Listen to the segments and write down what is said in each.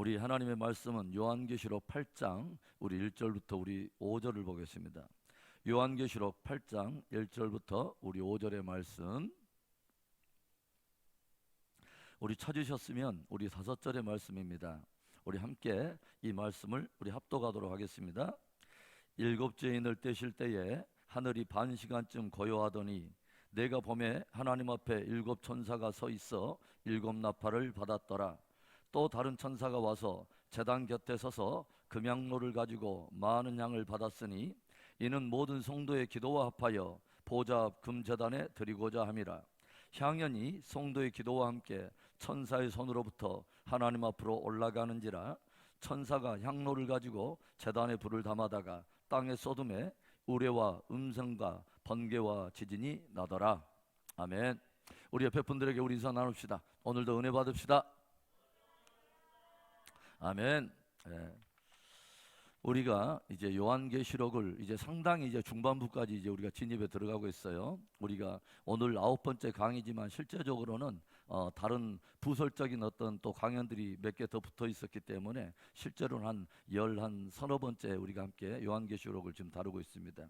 우리 하나님의 말씀은 요한계시록 8장 우리 1절부터 우리 5절을 보겠습니다. 요한계시록 8장 1절부터 우리 5절의 말씀, 우리 찾으셨으면 우리 5절의 말씀입니다. 우리 함께 이 말씀을 우리 합독하도록 하겠습니다. 일곱째 인을 떼실 때에 하늘이 반 시간쯤 고요하더니 내가 보매 하나님 앞에 일곱 천사가 서 있어 일곱 나팔을 받았더라. 또 다른 천사가 와서 제단 곁에 서서 금향로를 가지고 많은 향을 받았으니 이는 모든 성도의 기도와 합하여 보좌 앞 금제단에 드리고자 함이라. 향연이 성도의 기도와 함께 천사의 손으로부터 하나님 앞으로 올라가는지라. 천사가 향로를 가지고 제단에 불을 담아다가 땅에 쏟음에 우레와 음성과 번개와 지진이 나더라. 아멘. 우리 옆에 분들에게 우리 인사 나눕시다. 오늘도 은혜 받읍시다. 아멘. 예. 우리가 이제 요한계시록을 이제 상당히 이제 중반부까지 이제 우리가 진입에 들어가고 있어요. 우리가 오늘 9번째 강의지만 실제적으로는 다른 부설적인 어떤 또 강연들이 몇 개 더 붙어 있었기 때문에 실제로는 한 서너 번째 우리가 함께 요한계시록을 지금 다루고 있습니다.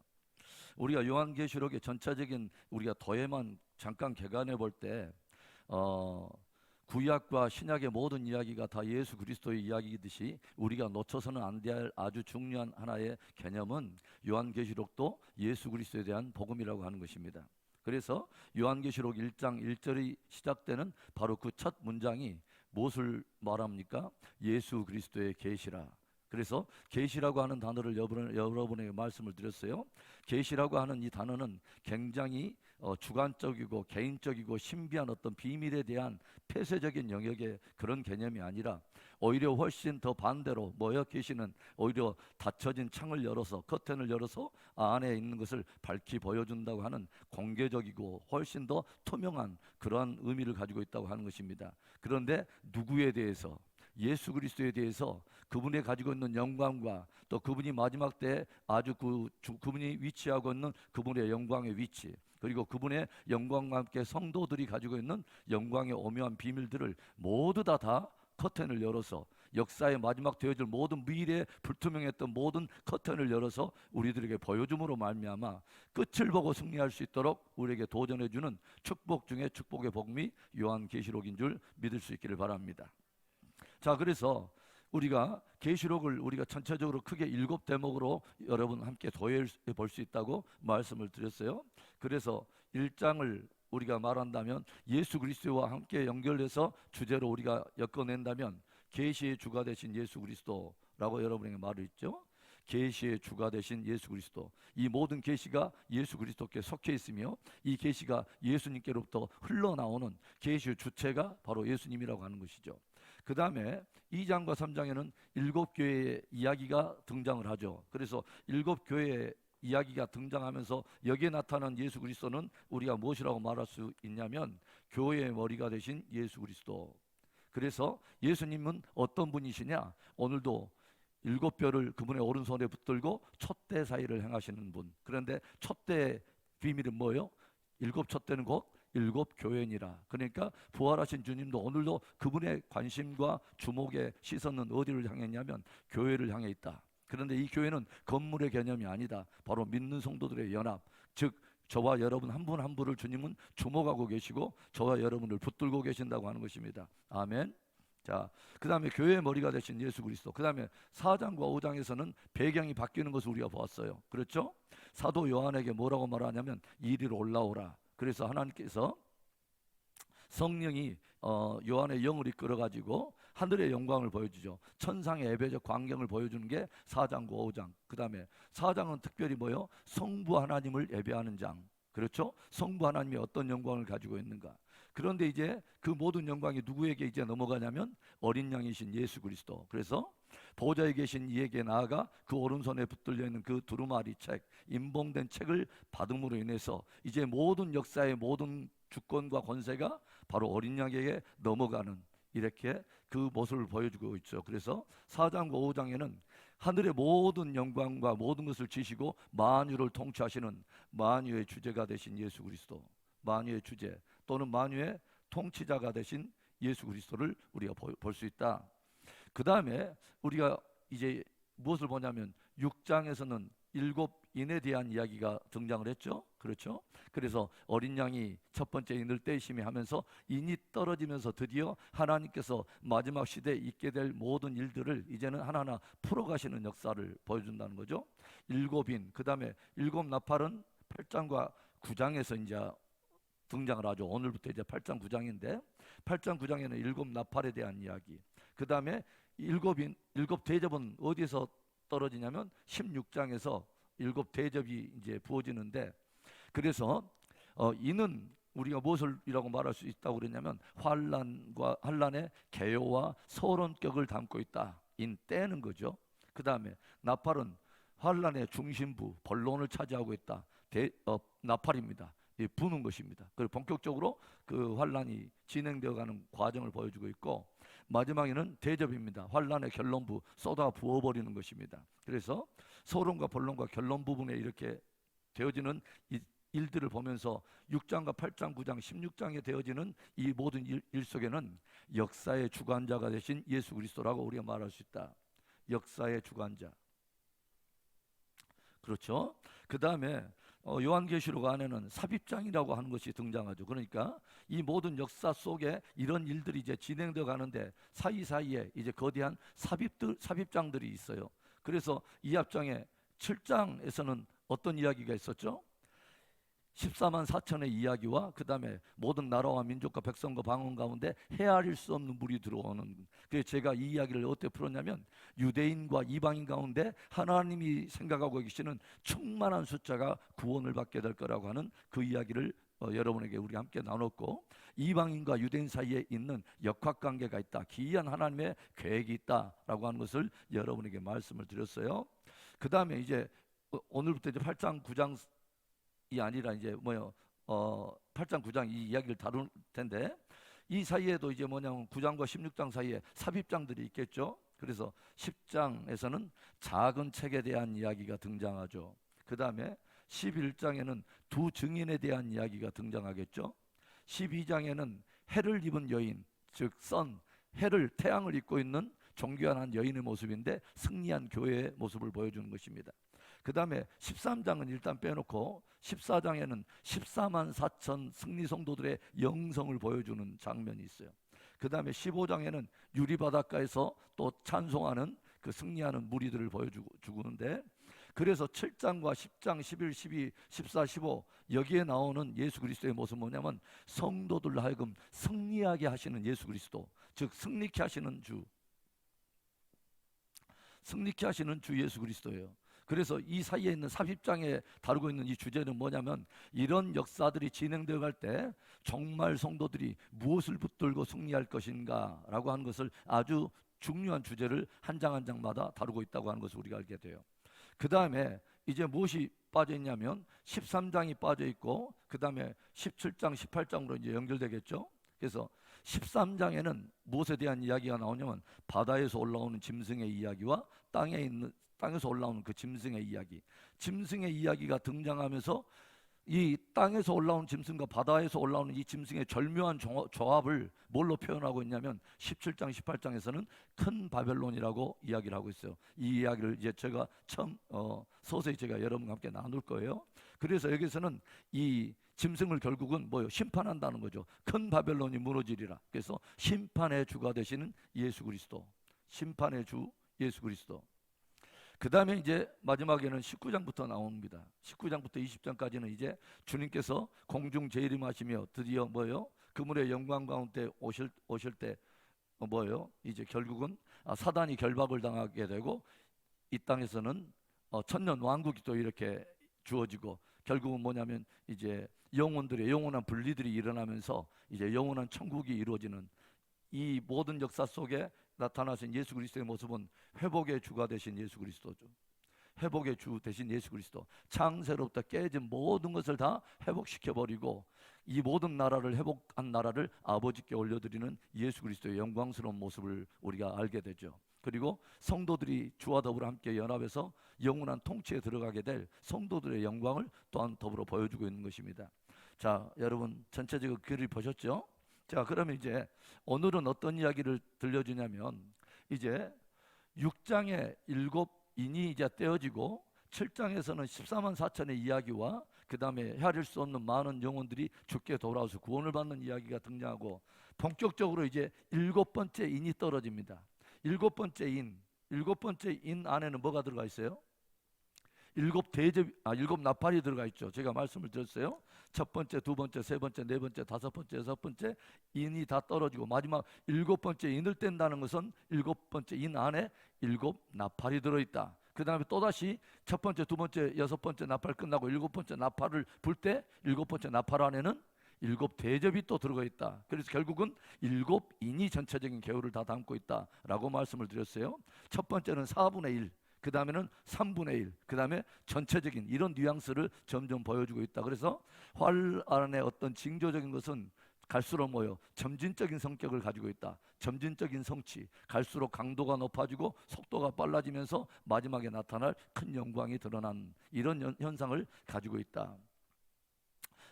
우리가 요한계시록의 전체적인 우리가 도예만 잠깐 개관해 볼 때 구약과 신약의 모든 이야기가 다 예수 그리스도의 이야기이듯이 우리가 놓쳐서는 안 될 아주 중요한 하나의 개념은 요한계시록도 예수 그리스도에 대한 복음이라고 하는 것입니다. 그래서 요한계시록 1장 1절이 시작되는 바로 그 첫 문장이 무엇을 말합니까? 예수 그리스도의 계시라. 그래서 계시라고 하는 단어를 여러분에게 말씀을 드렸어요. 계시라고 하는 이 단어는 굉장히 주관적이고 개인적이고 신비한 어떤 비밀에 대한 폐쇄적인 영역의 그런 개념이 아니라 오히려 훨씬 더 반대로 계시는 오히려 닫혀진 창을 열어서 커튼을 열어서 안에 있는 것을 밝히 보여준다고 하는 공개적이고 훨씬 더 투명한 그러한 의미를 가지고 있다고 하는 것입니다. 그런데 누구에 대해서? 예수 그리스도에 대해서 그분이 가지고 있는 영광과 또 그분이 마지막 때에 아주 그분이 위치하고 있는 그분의 영광의 위치, 그리고 그분의 영광과 함께 성도들이 가지고 있는 영광의 오묘한 비밀들을 모두 다 커튼을 열어서 역사의 마지막 되어질 모든 미래에 불투명했던 모든 커튼을 열어서 우리들에게 보여줌으로 말미암아 끝을 보고 승리할 수 있도록 우리에게 도전해주는 축복 중에 축복의 복음이 요한계시록인 줄 믿을 수 있기를 바랍니다. 자, 그래서 우리가 계시록을 우리가 전체적으로 크게 7대목으로 여러분 함께 도회해 볼 수 있다고 말씀을 드렸어요. 그래서 1장을 우리가 말한다면 예수 그리스도와 함께 연결해서 주제로 우리가 엮어낸다면 계시의 주가 되신 예수 그리스도라고 여러분에게 말을 했죠. 계시의 주가 되신 예수 그리스도, 이 모든 계시가 예수 그리스도께 속해 있으며 이 계시가 예수님께로부터 흘러나오는 계시의 주체가 바로 예수님이라고 하는 것이죠. 그 다음에 2장과 3장에는 7교회의 이야기가 등장을 하죠. 그래서 7교회의 이야기가 등장하면서 여기에 나타난 예수 그리스도는 우리가 무엇이라고 말할 수 있냐면 교회의 머리가 되신 예수 그리스도. 그래서 예수님은 어떤 분이시냐? 오늘도 7뼈를 그분의 오른손에 붙들고 촛대 사이를 행하시는 분. 그런데 촛대의 비밀은 뭐예요? 7촛대는 곧 7교회니라. 그러니까 부활하신 주님도 오늘도 그분의 관심과 주목의 시선은 어디를 향했냐면 교회를 향해 있다. 그런데 이 교회는 건물의 개념이 아니다. 바로 믿는 성도들의 연합, 즉 저와 여러분 한 분 한 분을 주님은 주목하고 계시고 저와 여러분을 붙들고 계신다고 하는 것입니다. 아멘. 자, 그 다음에 교회의 머리가 되신 예수 그리스도. 그 다음에 4장과 5장에서는 배경이 바뀌는 것을 우리가 보았어요. 그렇죠? 사도 요한에게 뭐라고 말하냐면 이리로 올라오라. 그래서 하나님께서 성령이 요한의 영을 이끌어가지고 하늘의 영광을 보여주죠. 천상의 예배적 광경을 보여주는 게 4장과 5장. 그 다음에 4장은 특별히 뭐요? 성부 하나님을 예배하는 장. 그렇죠? 성부 하나님이 어떤 영광을 가지고 있는가. 그런데 이제 그 모든 영광이 누구에게 이제 넘어가냐면 어린 양이신 예수 그리스도. 그래서 보좌에 계신 이에게 나아가 그 오른손에 붙들려 있는 그 두루마리 책, 임봉된 책을 받음으로 인해서 이제 모든 역사의 모든 주권과 권세가 바로 어린 양에게 넘어가는, 이렇게 그 모습을 보여주고 있죠. 그래서 4장과 5장에는 하늘의 모든 영광과 모든 것을 지시고 만유를 통치하시는 만유의 주제가 되신 예수 그리스도, 만유의 주제 또는 만유의 통치자가 되신 예수 그리스도를 우리가 볼 수 있다. 그 다음에 우리가 이제 무엇을 보냐면 6장에서는 일곱 인에 대한 이야기가 등장을 했죠. 그렇죠? 그래서 어린 양이 첫 번째 인을 떼심이 하면서 인이 떨어지면서 드디어 하나님께서 마지막 시대에 있게 될 모든 일들을 이제는 하나하나 풀어가시는 역사를 보여준다는 거죠. 일곱 인, 그 다음에 일곱 나팔은 8장과 9장에서 이제 등장을 하죠. 오늘부터 이제 8장 9장인데 8장 9장에는 일곱 나팔에 대한 이야기. 그 다음에 일곱 대접은 어디에서 떨어지냐면 16장에서 일곱 대접이 이제 부어지는데, 그래서 이는 우리가 무엇을이라고 말할 수 있다고 그랬냐면 환란의 개요와 서론격을 담고 있다. 인 때는 거죠. 그 다음에 나팔은 환란의 중심부 본론을 차지하고 있다. 나팔입니다. 부는 것입니다. 그리고 본격적으로 그 환란이 진행되어가는 과정을 보여주고 있고, 마지막에는 대접입니다. 환란의 결론부 쏟아 부어버리는 것입니다. 그래서 서론과 본론과 결론 부분에 이렇게 되어지는 일들을 보면서 6장과 8장, 9장, 16장에 되어지는 이 모든 일 속에는 역사의 주관자가 되신 예수 그리스도라고 우리가 말할 수 있다. 역사의 주관자. 그렇죠? 그 다음에 요한계시록 안에는 삽입장이라고 하는 것이 등장하죠. 그러니까 이 모든 역사 속에 이런 일들이 이제 진행되어 가는데 사이사이에 이제 거대한 삽입장들이 있어요. 그래서 이 앞장에 7장에서는 어떤 이야기가 있었죠? 14만 4천의 이야기와 그 다음에 모든 나라와 민족과 백성과 방언 가운데 헤아릴 수 없는 물이 들어오는. 그래서 제가 이 이야기를 어떻게 풀었냐면 유대인과 이방인 가운데 하나님이 생각하고 계시는 충만한 숫자가 구원을 받게 될 거라고 하는 그 이야기를 여러분에게 우리 함께 나눴고, 이방인과 유대인 사이에 있는 역학관계가 있다, 기이한 하나님의 계획이 있다라고 하는 것을 여러분에게 말씀을 드렸어요. 그 다음에 이제 오늘부터 이제 8장 9장 이 아니라 이제 8장 9장 이 이야기를 다룰 텐데, 이 사이에도 이제 뭐냐면 9장과 16장 사이에 삽입장들이 있겠죠. 그래서 10장에서는 작은 책에 대한 이야기가 등장하죠. 그 다음에 11장에는 두 증인에 대한 이야기가 등장하겠죠. 12장에는 해를 입은 여인, 즉 해를 태양을 입고 있는 존귀한 한 여인의 모습인데 승리한 교회의 모습을 보여주는 것입니다. 그 다음에 13장은 일단 빼놓고 14장에는 14만 4천 승리 성도들의 영성을 보여주는 장면이 있어요. 그 다음에 15장에는 유리바닷가에서 또 찬송하는 그 승리하는 무리들을 보여주는데, 그래서 7장과 10장, 11, 12, 14, 15 여기에 나오는 예수 그리스도의 모습은 뭐냐면 성도들로 하여금 승리하게 하시는 예수 그리스도, 즉 승리케 하시는 주 예수 그리스도예요. 그래서 이 사이에 있는 40장에 다루고 있는 이 주제는 뭐냐면 이런 역사들이 진행되어 갈 때 정말 성도들이 무엇을 붙들고 승리할 것인가 라고 하는 것을 아주 중요한 주제를 한 장 한 장마다 다루고 있다고 하는 것을 우리가 알게 돼요. 그 다음에 이제 무엇이 빠져 있냐면 13장이 빠져 있고 그 다음에 17장 18장으로 이제 연결되겠죠. 그래서 13장에는 무엇에 대한 이야기가 나오냐면 바다에서 올라오는 짐승의 이야기와 땅에서 올라오는 그 짐승의 이야기, 짐승의 이야기가 등장하면서 이 땅에서 올라오는 짐승과 바다에서 올라오는 이 짐승의 절묘한 조합을 뭘로 표현하고 있냐면 17장 18장에서는 큰 바벨론이라고 이야기를 하고 있어요. 이 이야기를 이제 제가 처음 서서히 제가 여러분과 함께 나눌 거예요. 그래서 여기서는 이 짐승을 결국은 뭐요? 심판한다는 거죠. 큰 바벨론이 무너지리라. 그래서 심판의 주가 되시는 예수 그리스도, 심판의 주 예수 그리스도. 그 다음에 이제 마지막에는 19장부터 나옵니다. 19장부터 20장까지는 이제 주님께서 공중 재림하시며 드디어 뭐요? 그물의 영광 가운데 오실 때 뭐요? 이제 결국은 사단이 결박을 당하게 되고 이 땅에서는 천년 왕국이 또 이렇게 주어지고 결국은 뭐냐면 이제 영혼들의 영원한 분리들이 일어나면서 이제 영원한 천국이 이루어지는 이 모든 역사 속에 나타나신 예수 그리스도의 모습은 회복의 주가 되신 예수 그리스도죠. 회복의 주 되신 예수 그리스도, 창세로부터 깨진 모든 것을 다 회복시켜버리고 이 모든 나라를 회복한 나라를 아버지께 올려드리는 예수 그리스도의 영광스러운 모습을 우리가 알게 되죠. 그리고 성도들이 주와 더불어 함께 연합해서 영원한 통치에 들어가게 될 성도들의 영광을 또한 더불어 보여주고 있는 것입니다. 자, 여러분 전체적으로 글을 보셨죠? 자, 그러면 이제 오늘은 어떤 이야기를 들려주냐면 이제 6장에 7인이 이제 떼어지고 7장에서는 14만 4천의 이야기와 그 다음에 헤아릴 수 없는 많은 영혼들이 죽게 돌아와서 구원을 받는 이야기가 등장하고 본격적으로 이제 7번째 인이 떨어집니다. 7번째 인 안에는 뭐가 들어가 있어요? 7나팔이 들어가 있죠. 제가 말씀을 드렸어요. 첫 번째, 두 번째, 세 번째, 네 번째, 다섯 번째, 여섯 번째 인이 다 떨어지고 마지막 7번째 인을 뗀다는 것은 7번째 인 안에 7나팔이 들어있다. 그 다음에 또다시 첫 번째, 두 번째, 여섯 번째 나팔 끝나고 7번째 나팔을 불 때 7번째 나팔 안에는 7대접이 또 들어가 있다. 그래서 결국은 7인이 전체적인 계율을 다 담고 있다라고 말씀을 드렸어요. 첫 번째는 4분의 1, 그 다음에는 3분의 1, 그 다음에 전체적인 이런 뉘앙스를 점점 보여주고 있다. 그래서 활 안의 어떤 징조적인 것은 갈수록 뭐요? 점진적인 성격을 가지고 있다. 점진적인 성취, 갈수록 강도가 높아지고 속도가 빨라지면서 마지막에 나타날 큰 영광이 드러난 이런 현상을 가지고 있다.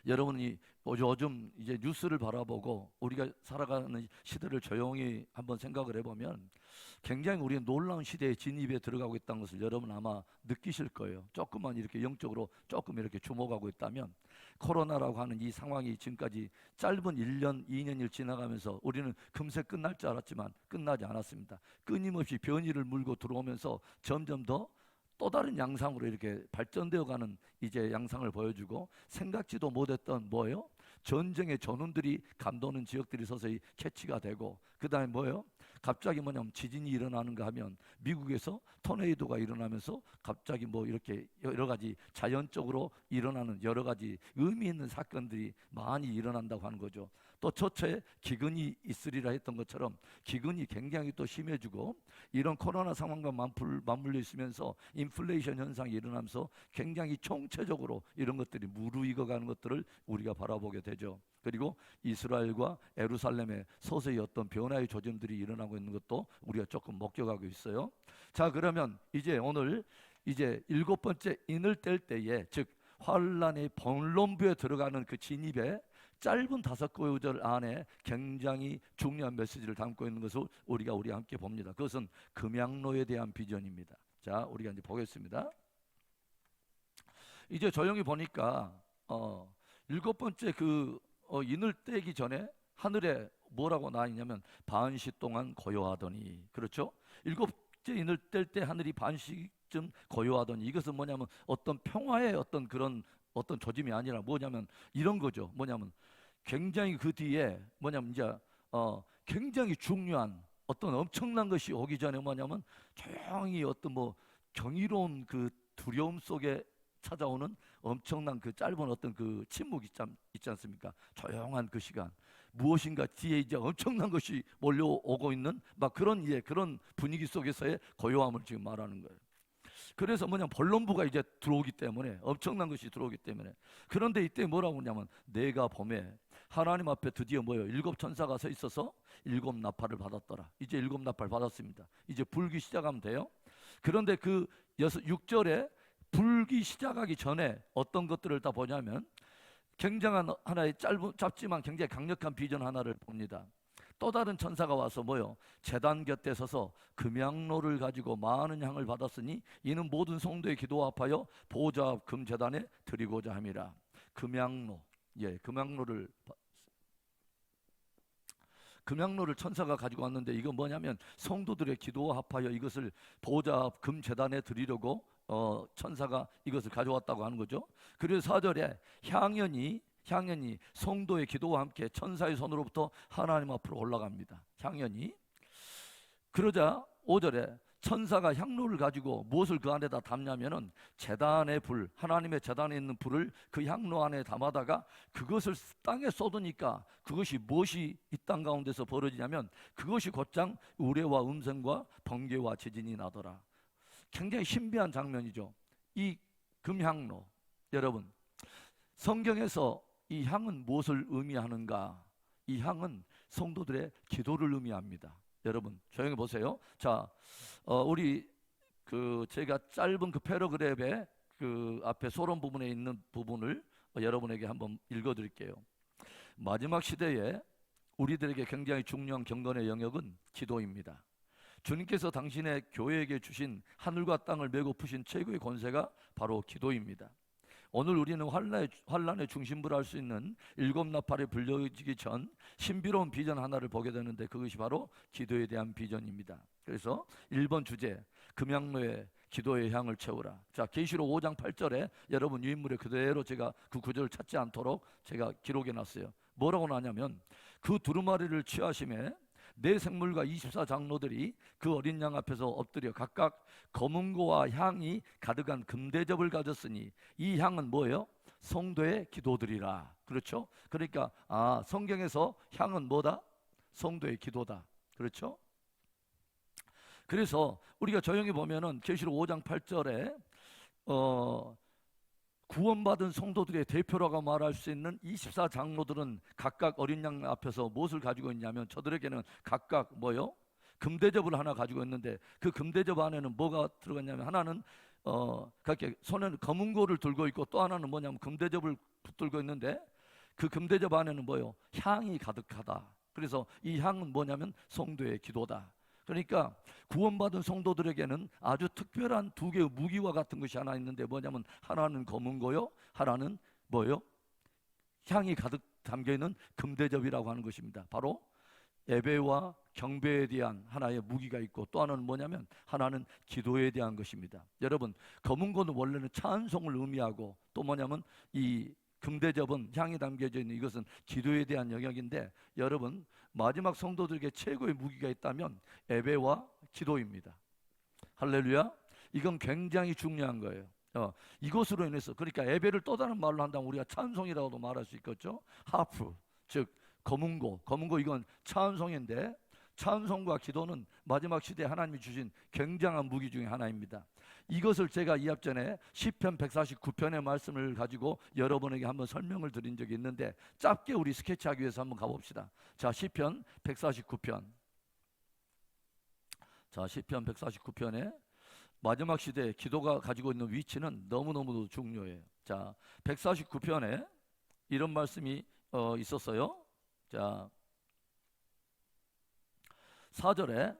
여러분이 요즘 이제 뉴스를 바라보고 우리가 살아가는 시대를 조용히 한번 생각을 해보면 굉장히 우리는 놀라운 시대의 진입에 들어가고 있다는 것을 여러분 아마 느끼실 거예요. 조금만 이렇게 영적으로 조금 이렇게 주목하고 있다면 코로나라고 하는 이 상황이 지금까지 짧은 1년, 2년을 지나가면서 우리는 금세 끝날 줄 알았지만 끝나지 않았습니다. 끊임없이 변이를 물고 들어오면서 점점 더 또 다른 양상으로 이렇게 발전되어 가는 이제 양상을 보여주고 생각지도 못했던 뭐예요? 전쟁의 전운들이 감도는 지역들이 서서히 캐치가 되고 그 다음에 뭐예요? 갑자기 뭐냐면 지진이 일어나는가 하면 미국에서 토네이도가 일어나면서 갑자기 뭐 이렇게 여러 가지 자연적으로 일어나는 여러 가지 의미 있는 사건들이 많이 일어난다고 하는 거죠. 또 처처에 기근이 있으리라 했던 것처럼 기근이 굉장히 또 심해지고 이런 코로나 상황과 맞물려 있으면서 인플레이션 현상이 일어나면서 굉장히 총체적으로 이런 것들이 무르익어가는 것들을 우리가 바라보게 되죠. 그리고 이스라엘과 예루살렘에 서서히 어떤 변화의 조짐들이 일어나고 있는 것도 우리가 조금 목격하고 있어요. 자, 그러면 이제 오늘 이제 7번째 인을 뗄 때에 즉 환란의 본론부에 들어가는 그 진입에 짧은 5구절 안에 굉장히 중요한 메시지를 담고 있는 것을 우리가 함께 봅니다. 그것은 금양로에 대한 비전입니다. 자, 우리가 이제 보겠습니다. 이제 조용히 보니까 7번째 인을 떼기 전에 하늘에 뭐라고 나와 있냐면 반시 동안 고요하더니, 그렇죠? 7번째 인을 뗄 때 하늘이 반시쯤 고요하더니, 이것은 뭐냐면 어떤 평화의 어떤 그런 어떤 조짐이 아니라 뭐냐면 이런 거죠. 뭐냐면 굉장히 그 뒤에 뭐냐면 이제 굉장히 중요한 어떤 엄청난 것이 오기 전에 뭐냐면 조용히 어떤 뭐 경이로운 그 두려움 속에 찾아오는 엄청난 그 짧은 어떤 그 침묵 있지 않습니까? 조용한 그 시간, 무엇인가 뒤에 이제 엄청난 것이 몰려오고 있는 막 그런 그런 분위기 속에서의 고요함을 지금 말하는 거예요. 그래서 뭐냐면 본론부가 이제 들어오기 때문에 엄청난 것이 들어오기 때문에. 그런데 이때 뭐라고 하냐면 내가 봄에 하나님 앞에 드디어 뭐예요? 7천사가 서 있어서 7나팔을 받았더라. 이제 7나팔 받았습니다. 이제 불기 시작하면 돼요. 그런데 그 6절에 불기 시작하기 전에 어떤 것들을 다 보냐면 굉장한 하나의 짧지만 굉장히 강력한 비전 하나를 봅니다. 또 다른 천사가 와서 뭐요? 제단 곁에 서서 금양로를 가지고 많은 향을 받았으니 이는 모든 성도의 기도와 합하여 보좌 앞 금제단에 드리고자 함이라. 금양로, 금양로를 천사가 가지고 왔는데 이거 뭐냐면 성도들의 기도와 합하여 이것을 보좌 앞 금제단에 드리려고 천사가 이것을 가져왔다고 하는 거죠. 그래서 4절에 향연이 성도의 기도와 함께 천사의 손으로부터 하나님 앞으로 올라갑니다. 향연이. 그러자 5절에 천사가 향로를 가지고 무엇을 그 안에다 담냐면은 제단의 불, 하나님의 제단에 있는 불을 그 향로 안에 담아다가 그것을 땅에 쏟으니까 그것이 무엇이 이 땅 가운데서 벌어지냐면 그것이 곧장 우레와 음성과 번개와 지진이 나더라. 굉장히 신비한 장면이죠. 이 금향로, 여러분 성경에서 이 향은 무엇을 의미하는가? 이 향은 성도들의 기도를 의미합니다. 여러분 조용히 보세요. 자, 우리 제가 짧은 그 패러그랩의 그 앞에 소론 부분에 있는 부분을 여러분에게 한번 읽어드릴게요. 마지막 시대에 우리들에게 굉장히 중요한 경건의 영역은 기도입니다. 주님께서 당신의 교회에게 주신 하늘과 땅을 메고 푸신 최고의 권세가 바로 기도입니다. 오늘 우리는 환란의 중심부를 할 수 있는 일곱 나팔에 불려지기 전 신비로운 비전 하나를 보게 되는데, 그것이 바로 기도에 대한 비전입니다. 그래서 1번 주제, 금양로에 기도의 향을 채우라. 자, 계시록 5장 8절에 여러분 유인물에 그대로 제가 그 구절을 찾지 않도록 제가 기록해 놨어요. 뭐라고 나냐면, 그 두루마리를 취하심에 네 생물과 24장로들이 그 어린 양 앞에서 엎드려 각각 검은고와 향이 가득한 금대접을 가졌으니 이 향은 뭐예요? 성도의 기도들이라. 그렇죠? 그러니까 성경에서 향은 뭐다? 성도의 기도다. 그렇죠? 그래서 우리가 조용히 보면은 계시록 5장 8절에 구원받은 성도들의 대표라고 말할 수 있는 24장로들은 각각 어린 양 앞에서 무엇을 가지고 있냐면, 저들에게는 각각 뭐요? 금대접을 하나 가지고 있는데, 그 금대접 안에는 뭐가 들어갔냐면, 하나는 그렇게 손에는 검은고를 들고 있고, 또 하나는 뭐냐면 금대접을 붙들고 있는데, 그 금대접 안에는 뭐요? 향이 가득하다. 그래서 이 향은 뭐냐면 성도의 기도다. 그러니까 구원받은 성도들에게는 아주 특별한 두 개의 무기와 같은 것이 하나 있는데, 뭐냐면 하나는 검은고요, 하나는 뭐요? 향이 가득 담겨있는 금대접이라고 하는 것입니다. 바로 예배와 경배에 대한 하나의 무기가 있고, 또 하나는 뭐냐면 하나는 기도에 대한 것입니다. 여러분, 검은고는 원래는 찬송을 의미하고, 또 뭐냐면 이 금대접은 향이 담겨져 있는 이것은 기도에 대한 영역인데, 여러분, 마지막 성도들에게 최고의 무기가 있다면 예배와 기도입니다. 할렐루야. 이건 굉장히 중요한 거예요. 이것으로 인해서, 그러니까 예배를 또 다른 말로 한다면 우리가 찬송이라고도 말할 수 있겠죠. 하프, 즉 검은고 이건 찬송인데, 찬송과 기도는 마지막 시대에 하나님이 주신 굉장한 무기 중에 하나입니다. 이것을 제가 이 앞전에 시편 149편의 말씀을 가지고 여러분에게 한번 설명을 드린 적이 있는데, 짧게 우리 스케치하기 위해서 한번 가봅시다. 자, 시편 149편. 자, 시편 149편에 마지막 시대에 기도가 가지고 있는 위치는 너무너무 중요해요. 자, 149편에 이런 말씀이 있었어요. 자, 4절에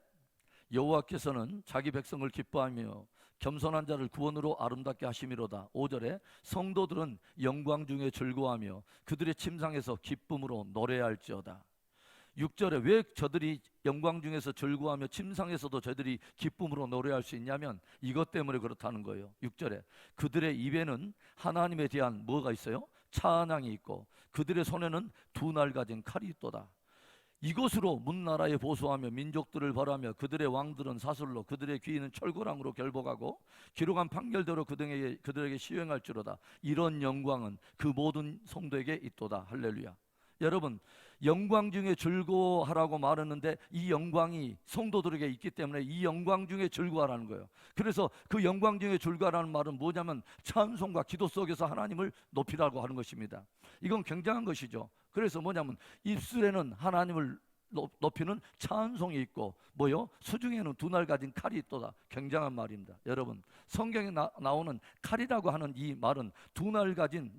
여호와께서는 자기 백성을 기뻐하며 겸손한 자를 구원으로 아름답게 하심이로다. 5절에 성도들은 영광 중에 즐거워하며 그들의 침상에서 기쁨으로 노래할지어다. 6절에 왜 저들이 영광 중에서 즐거워하며 침상에서도 저들이 기쁨으로 노래할 수 있냐면, 이것 때문에 그렇다는 거예요. 6절에 그들의 입에는 하나님에 대한 뭐가 있어요? 찬양이 있고, 그들의 손에는 두 날 가진 칼이 있도다. 이것으로 문나라에 보수하며 민족들을 벌하며 그들의 왕들은 사슬로, 그들의 귀인은 철거랑으로 결복하고 기록한 판결대로 그들에게 시행할지로다. 이런 영광은 그 모든 성도에게 있도다. 할렐루야. 여러분, 영광 중에 즐거워하라고 말하는데, 이 영광이 성도들에게 있기 때문에 이 영광 중에 즐거워하라는 거예요. 그래서 그 영광 중에 즐거워하라는 말은 뭐냐면 찬송과 기도 속에서 하나님을 높이라고 하는 것입니다. 이건 굉장한 것이죠. 그래서 뭐냐면 입술에는 하나님을 높이는 찬송이 있고, 뭐요? 수중에는 두 날 가진 칼이 있도다. 굉장한 말입니다. 여러분, 성경에 나오는 칼이라고 하는 이 말은 두 날 가진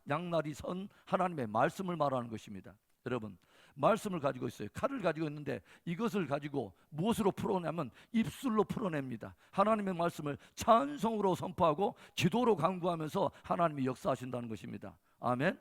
양날이 선 하나님의 말씀을 말하는 것입니다. 여러분, 말씀을 가지고 있어요. 칼을 가지고 있는데, 이것을 가지고 무엇으로 풀어내면 입술로 풀어냅니다. 하나님의 말씀을 찬송으로 선포하고 기도로 강구하면서 하나님이 역사하신다는 것입니다. 아멘.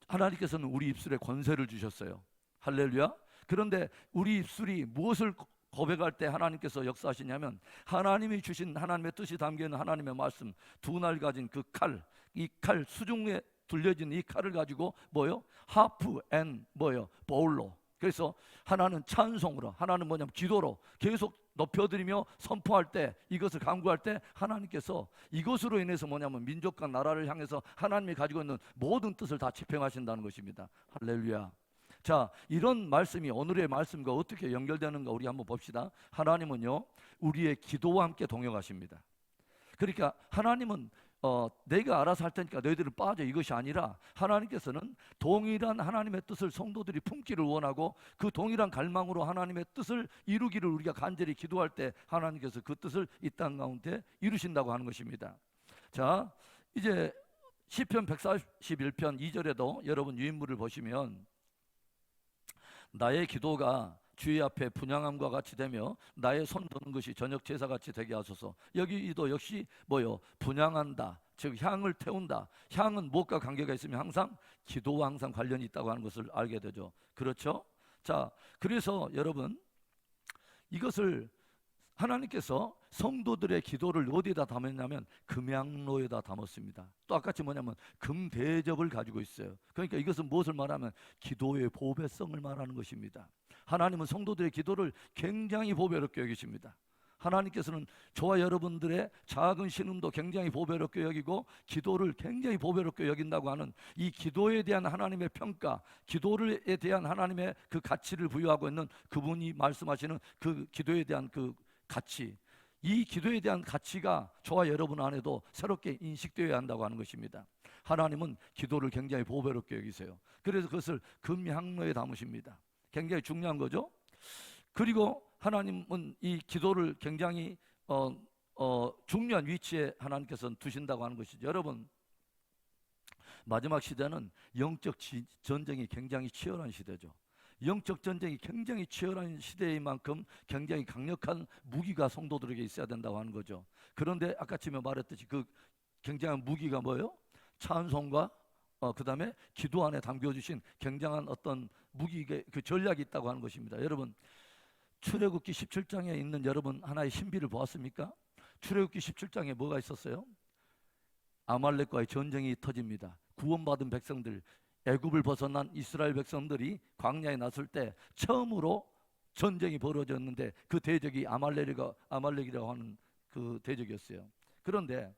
하나님께서는 우리 입술에 권세를 주셨어요. 할렐루야. 그런데 우리 입술이 무엇을 고백할 때 하나님께서 역사하시냐면, 하나님이 주신 하나님의 뜻이 담겨있는 하나님의 말씀, 두 날 가진 그 칼, 이 칼, 수중에 둘려진 이 칼을 가지고 뭐요? 하프 앤 뭐요? 보울로. 그래서 하나는 찬송으로, 하나는 뭐냐면 기도로 계속 높여드리며 선포할 때, 이것을 강구할 때 하나님께서 이것으로 인해서 뭐냐면 민족과 나라를 향해서 하나님이 가지고 있는 모든 뜻을 다 집행하신다는 것입니다. 할렐루야. 자, 이런 말씀이 오늘의 말씀과 어떻게 연결되는가 우리 한번 봅시다. 하나님은요, 우리의 기도와 함께 동역하십니다. 그러니까 하나님은 내가 알아서 할 테니까 너희들은 빠져, 이것이 아니라 하나님께서는 동일한 하나님의 뜻을 성도들이 품기를 원하고, 그 동일한 갈망으로 하나님의 뜻을 이루기를 우리가 간절히 기도할 때 하나님께서 그 뜻을 이 땅 가운데 이루신다고 하는 것입니다. 자, 이제 시편 141편 2절에도 여러분 유인물을 보시면, 나의 기도가 주의 앞에 분향함과 같이 되며 나의 손 드는 것이 저녁 제사같이 되게 하소서. 여기도 역시 뭐요? 분향한다, 즉 향을 태운다. 향은 무엇과 관계가 있으면 항상 기도와 항상 관련이 있다고 하는 것을 알게 되죠. 그렇죠? 자, 그래서 여러분, 이것을 하나님께서 성도들의 기도를 어디에다 담았냐면 금양로에다 담았습니다. 또 아까지 뭐냐면 금대접을 가지고 있어요. 그러니까 이것은 무엇을 말하면 기도의 보배성을 말하는 것입니다. 하나님은 성도들의 기도를 굉장히 보배롭게 여기십니다. 하나님께서는 저와 여러분들의 작은 신음도 굉장히 보배롭게 여기고 기도를 굉장히 보배롭게 여긴다고 하는 이 기도에 대한 하나님의 평가, 기도에 대한 하나님의 그 가치를 부여하고 있는 그분이 말씀하시는 그 기도에 대한 그 가치, 이 기도에 대한 가치가 저와 여러분 안에도 새롭게 인식되어야 한다고 하는 것입니다. 하나님은 기도를 굉장히 보배롭게 여기세요. 그래서 그것을 금향로에 담으십니다. 굉장히 중요한 거죠. 그리고 하나님은 이 기도를 굉장히 중요한 위치에 하나님께서는 두신다고 하는 것이죠. 여러분, 마지막 시대는 영적 전쟁이 굉장히 치열한 시대죠. 영적 전쟁이 굉장히 치열한 시대인 만큼 굉장히 강력한 무기가 성도들에게 있어야 된다고 하는 거죠. 그런데 아까 처음에 말했듯이 그 굉장한 무기가 뭐예요? 찬송과 그 다음에 기도 안에 담겨주신 굉장한 어떤 무기의 그 전략이 있다고 하는 것입니다. 여러분, 출애굽기 17장에 있는 여러분 하나의 신비를 보았습니까? 출애굽기 17장에 뭐가 있었어요? 아말렉과의 전쟁이 터집니다. 구원받은 백성들, 애굽을 벗어난 이스라엘 백성들이 광야에 나설 때 처음으로 전쟁이 벌어졌는데 그 대적이 아말렉이라고 하는 그 대적이었어요. 그런데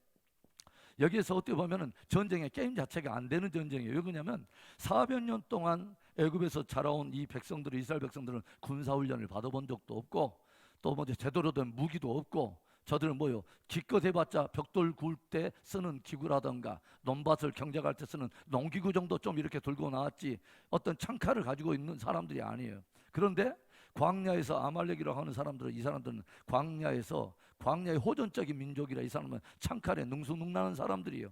여기에서 어떻게 보면은 전쟁의 게임 자체가 안 되는 전쟁이에요. 왜 그러냐면 400년 동안 애굽에서 자라온 이 백성들은, 이스라엘 백성들은 군사훈련을 받아본 적도 없고 또 뭐 제대로 된 무기도 없고, 저들은 뭐요? 기껏 해봤자 벽돌 구울 때 쓰는 기구라던가 논밭을 경작할 때 쓰는 농기구 정도 좀 이렇게 들고 나왔지 어떤 창칼을 가지고 있는 사람들이 아니에요. 그런데 광야에서 아말렉이라고 하는 사람들은, 이 사람들은 광야의 호전적인 민족이라, 이 사람은 창칼에 능수능란한 사람들이에요.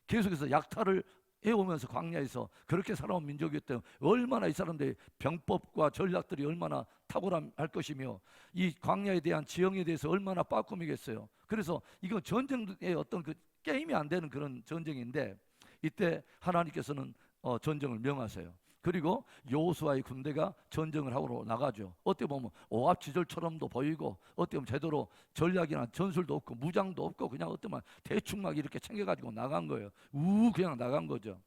계속해서 약탈을 해오면서 광야에서 그렇게 살아온 민족이기 때문에 얼마나 이 사람들의 병법과 전략들이 얼마나 탁월할 것이며 이 광야에 대한 지형에 대해서 얼마나 빠꿈이겠어요. 그래서 이건 전쟁의 어떤 그 게임이 안 되는 그런 전쟁인데, 이때 하나님께서는 전쟁을 명하세요. 그리고 여호수아의 군대가 전쟁을 하러 나가죠. 어떻게 보면 오합지졸처럼도 보이고, 어떻게 보면 제대로 전략이나 전술도 없고 무장도 없고 그냥 어떻게 보면 대충 막 이렇게 챙겨가지고 나간 거예요. 그냥 나간 거죠.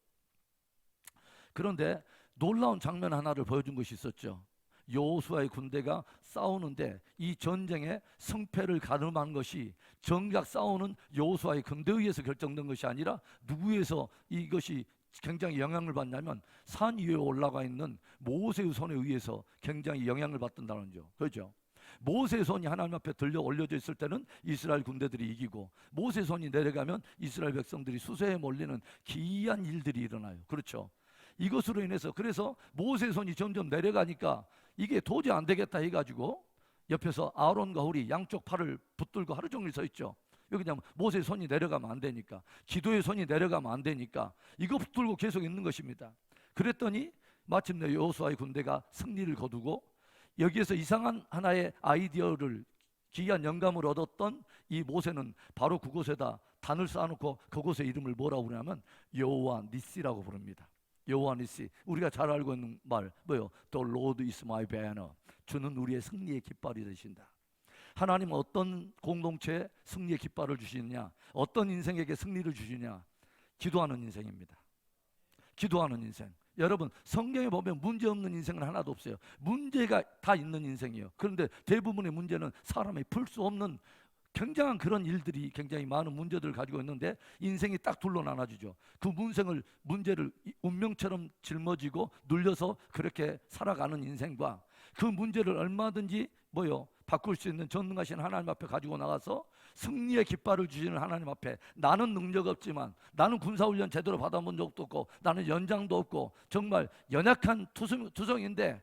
그런데 놀라운 장면 하나를 보여준 것이 있었죠. 여호수아의 군대가 싸우는데 이 전쟁의 승패를 가늠한 것이 정작 싸우는 여호수아의 군대에 의해서 결정된 것이 아니라 누구에서 이것이 굉장히 영향을 받냐면 산 위에 올라가 있는 모세의 손에 의해서 굉장히 영향을 받는다는 거죠. 그렇죠? 모세의 손이 하나님 앞에 들려 올려져 있을 때는 이스라엘 군대들이 이기고, 모세의 손이 내려가면 이스라엘 백성들이 수세에 몰리는 기이한 일들이 일어나요. 그렇죠? 이것으로 인해서, 그래서 모세의 손이 점점 내려가니까 이게 도저히 안 되겠다 해가지고 옆에서 아론과 홀이 양쪽 팔을 붙들고 하루 종일 서 있죠. 여기냐면 모세의 손이 내려가면 안 되니까, 기도의 손이 내려가면 안 되니까 이거 붙들고 계속 있는 것입니다. 그랬더니 마침내 여호수아의 군대가 승리를 거두고, 여기에서 이상한 하나의 아이디어를, 기이한 영감을 얻었던 이 모세는 바로 그곳에다 단을 쌓아놓고 그곳의 이름을 뭐라고 부르냐면 여호와 니시라고 부릅니다. 여호와 니시, 우리가 잘 알고 있는 말 뭐요? The Lord is my banner. 주는 우리의 승리의 깃발이 되신다. 하나님은 어떤 공동체에 승리의 깃발을 주시느냐, 어떤 인생에게 승리를 주시느냐? 기도하는 인생입니다. 기도하는 인생. 여러분, 성경에 보면 문제 없는 인생은 하나도 없어요. 문제가 다 있는 인생이에요. 그런데 대부분의 문제는 사람이 풀 수 없는 굉장한 그런 일들이, 굉장히 많은 문제들을 가지고 있는데 인생이 딱 둘로 나눠지죠. 그 문제를 운명처럼 짊어지고 눌려서 그렇게 살아가는 인생과, 그 문제를 얼마든지 바꿀 수 있는 전능하신 하나님 앞에 가지고 나가서 승리의 깃발을 주시는 하나님 앞에, 나는 능력 없지만, 나는 군사훈련 제대로 받아본 적도 없고, 나는 연장도 없고 정말 연약한 투성인데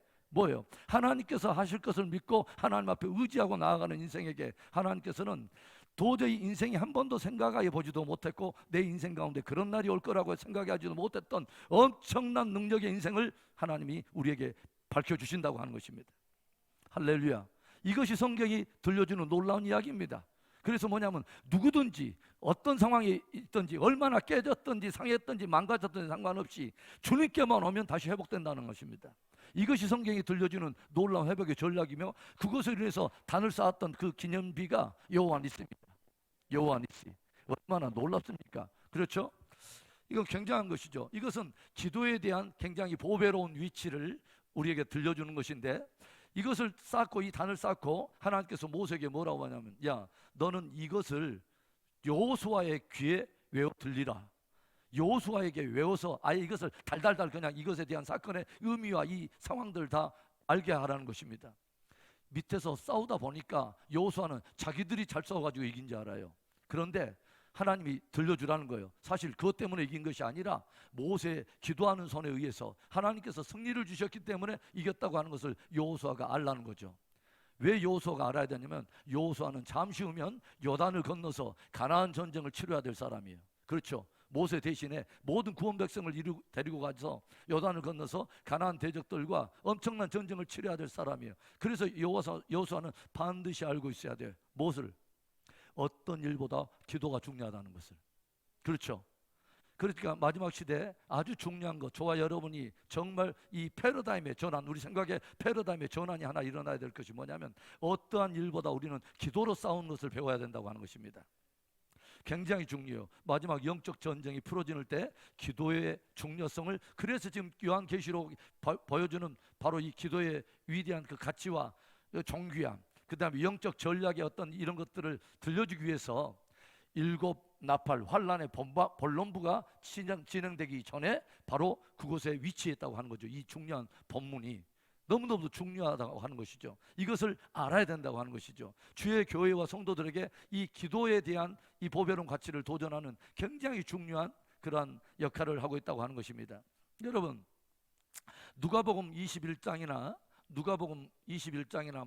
하나님께서 하실 것을 믿고 하나님 앞에 의지하고 나아가는 인생에게 하나님께서는 도저히 인생이 한 번도 생각해 보지도 못했고 내 인생 가운데 그런 날이 올 거라고 생각하지도 못했던 엄청난 능력의 인생을 하나님이 우리에게 밝혀주신다고 하는 것입니다. 할렐루야. 이것이 성경이 들려주는 놀라운 이야기입니다. 그래서 뭐냐면 누구든지 어떤 상황이 있든지 얼마나 깨졌든지 상했든지 망가졌든지 상관없이 주님께만 오면 다시 회복된다는 것입니다. 이것이 성경이 들려주는 놀라운 회복의 전략이며, 그것을 위해서 단을 쌓았던 그 기념비가 여호와 니스입니다. 여호와 니스. 얼마나 놀랍습니까? 그렇죠? 이건 굉장한 것이죠. 이것은 기도에 대한 굉장히 보배로운 위치를 우리에게 들려주는 것인데, 이것을 쌓고 이 단을 쌓고 하나님께서 모세에게 뭐라고 하냐면, 야, 너는 이것을 여호수아의 귀에 외워 들리라. 여호수아에게 외워서 아예 이것을 달달달 그냥 이것에 대한 사건의 의미와 이 상황들 다 알게 하라는 것입니다. 밑에서 싸우다 보니까 여호수아는 자기들이 잘 싸워가지고 이긴 줄 알아요. 그런데 하나님이 들려주라는 거예요. 사실 그것 때문에 이긴 것이 아니라 모세의 기도하는 손에 의해서 하나님께서 승리를 주셨기 때문에 이겼다고 하는 것을 여호수아가 알라는 거죠. 왜 여호수아가 알아야 되냐면, 여호수아는 잠시 후면 요단을 건너서 가나안 전쟁을 치러야 될 사람이에요. 그렇죠? 모세 대신에 모든 구원 백성을 데리고 가서 요단을 건너서 가나안 대적들과 엄청난 전쟁을 치러야 될 사람이에요. 그래서 여호수아는 반드시 알고 있어야 돼요. 무엇을? 어떤 일보다 기도가 중요하다는 것을. 그렇죠? 그러니까 마지막 시대에 아주 중요한 것, 저와 여러분이 정말 이 패러다임의 전환, 우리 생각에 패러다임의 전환이 하나 일어나야 될 것이 뭐냐면, 어떠한 일보다 우리는 기도로 싸우는 것을 배워야 된다고 하는 것입니다. 굉장히 중요해요. 마지막 영적 전쟁이 풀어지는 때 기도의 중요성을, 그래서 지금 요한계시록 보여주는 바로 이 기도의 위대한 그 가치와 존귀함, 그 다음에 영적 전략의 어떤 이런 것들을 들려주기 위해서 일곱 나팔 환란의 본론부가 진행되기 전에 바로 그곳에 위치했다고 하는 거죠. 이 중요한 본문이 너무너무 중요하다고 하는 것이죠. 이것을 알아야 된다고 하는 것이죠. 주의 교회와 성도들에게 이 기도에 대한 이 보배로운 가치를 도전하는 굉장히 중요한 그러한 역할을 하고 있다고 하는 것입니다. 여러분, 누가복음 21장이나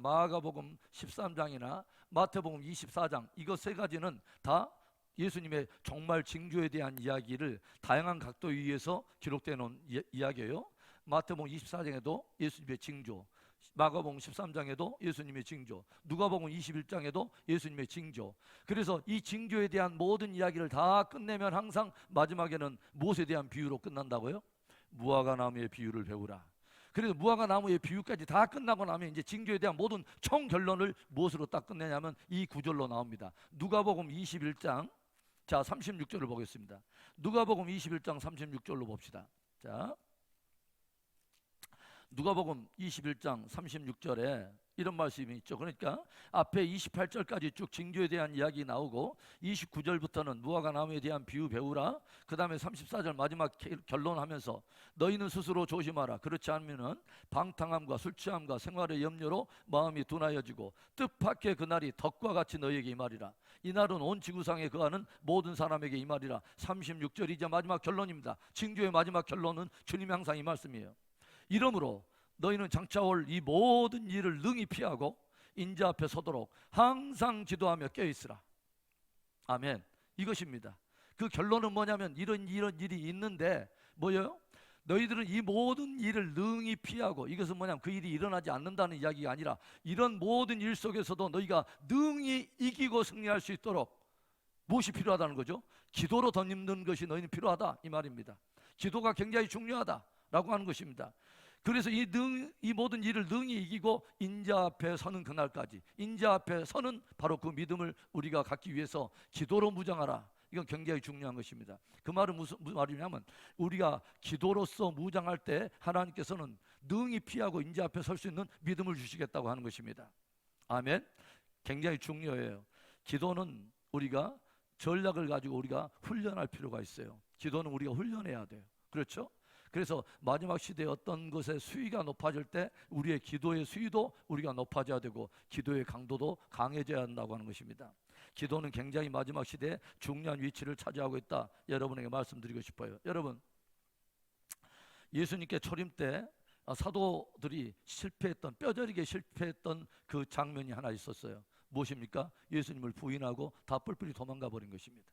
마가복음 13장이나 마태복음 24장, 이거 세 가지는 다 예수님의 정말 징조에 대한 이야기를 다양한 각도에 의해서 기록되어 놓은 이야기예요. 마태복음 24장에도 예수님의 징조, 마가복음 13장에도 예수님의 징조, 누가복음 21장에도 예수님의 징조. 그래서 이 징조에 대한 모든 이야기를 다 끝내면 항상 마지막에는 무엇에 대한 비유로 끝난다고요? 무화과 나무의 비유를 배우라. 그래서 무화과 나무의 비유까지 다 끝나고 나면 이제 징조에 대한 모든 총 결론을 무엇으로 딱 끝내냐면 이 구절로 나옵니다. 누가복음 21장, 자 36절을 보겠습니다. 누가복음 21장 36절로 봅시다. 자, 누가복음 21장 36절에 이런 말씀이 있죠. 그러니까 앞에 28절까지 쭉 징조에 대한 이야기 나오고 29절부터는 무화과 나무에 대한 비유 배우라. 그 다음에 34절 마지막 결론하면서 너희는 스스로 조심하라. 그렇지 않으면 방탕함과 술 취함과 생활의 염려로 마음이 둔하여지고 뜻밖의 그날이 덕과 같이 너희에게 임하리라. 이날은 온 지구상에 거하는 모든 사람에게 임하리라. 36절이 이제 마지막 결론입니다. 징조의 마지막 결론은 주님이 항상 이 말씀이에요. 이러므로 너희는 장차 올 이 모든 일을 능히 피하고 인자 앞에 서도록 항상 기도하며 깨어있으라. 아멘. 이것입니다. 그 결론은 뭐냐면 이런 일이 있는데 뭐예요? 너희들은 이 모든 일을 능히 피하고, 이것은 뭐냐면 그 일이 일어나지 않는다는 이야기가 아니라 이런 모든 일 속에서도 너희가 능히 이기고 승리할 수 있도록 무엇이 필요하다는 거죠? 기도로 덧입는 것이 너희는 필요하다, 이 말입니다. 기도가 굉장히 중요하다라고 하는 것입니다. 그래서 이 모든 일을 능히 이기고 인자 앞에 서는 그날까지, 인자 앞에 서는 바로 그 믿음을 우리가 갖기 위해서 기도로 무장하라. 이건 굉장히 중요한 것입니다. 그 말은 무슨 말이냐면, 우리가 기도로서 무장할 때 하나님께서는 능히 피하고 인자 앞에 설 수 있는 믿음을 주시겠다고 하는 것입니다. 아멘. 굉장히 중요해요. 기도는 우리가 전략을 가지고 우리가 훈련할 필요가 있어요. 기도는 우리가 훈련해야 돼요. 그렇죠? 그래서 마지막 시대에 어떤 것의 수위가 높아질 때 우리의 기도의 수위도 우리가 높아져야 되고 기도의 강도도 강해져야 한다고 하는 것입니다. 기도는 굉장히 마지막 시대에 중요한 위치를 차지하고 있다, 여러분에게 말씀드리고 싶어요. 여러분, 예수님께 초림 때 사도들이 뼈저리게 실패했던 그 장면이 하나 있었어요. 무엇입니까? 예수님을 부인하고 다 뿔뿔이 도망가 버린 것입니다.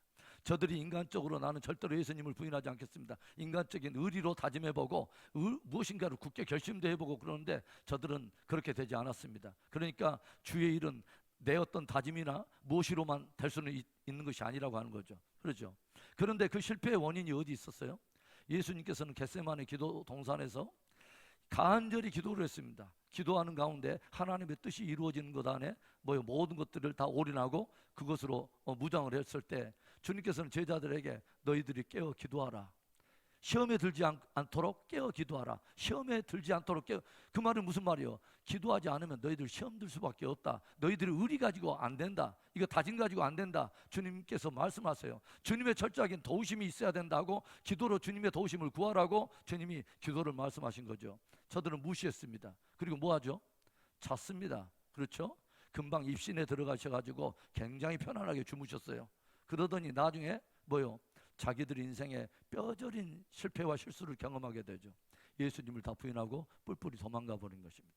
저들이 인간적으로 나는 절대로 예수님을 부인하지 않겠습니다. 인간적인 의리로 다짐해보고 무엇인가를 굳게 결심도 해보고 그러는데 저들은 그렇게 되지 않았습니다. 그러니까 주의 일은 내 어떤 다짐이나 무엇으로만 될 수는 있는 것이 아니라고 하는 거죠. 그렇죠. 그런데 그 실패의 원인이 어디 있었어요? 예수님께서는 겟세마네 기도 동산에서 간절히 기도를 했습니다. 기도하는 가운데 하나님의 뜻이 이루어지는 것 안에 모든 것들을 다 올인하고 그것으로 무장을 했을 때 주님께서는 제자들에게 너희들이 깨어 기도하라. 시험에 들지 않도록 깨어 기도하라. 시험에 들지 않도록 깨어. 그 말은 무슨 말이에요? 기도하지 않으면 너희들 시험 들 수밖에 없다. 너희들이 의리 가지고 안 된다. 이거 다짐 가지고 안 된다. 주님께서 말씀하세요. 주님의 철저하게 도우심이 있어야 된다고 기도로 주님의 도우심을 구하라고 주님이 기도를 말씀하신 거죠. 저들은 무시했습니다. 그리고 뭐 하죠? 잤습니다. 그렇죠? 금방 입신에 들어가셔가지고 굉장히 편안하게 주무셨어요. 그러더니 나중에 뭐요? 자기들 인생에 뼈저린 실패와 실수를 경험하게 되죠. 예수님을 다 부인하고 뿔뿔이 도망가 버린 것입니다.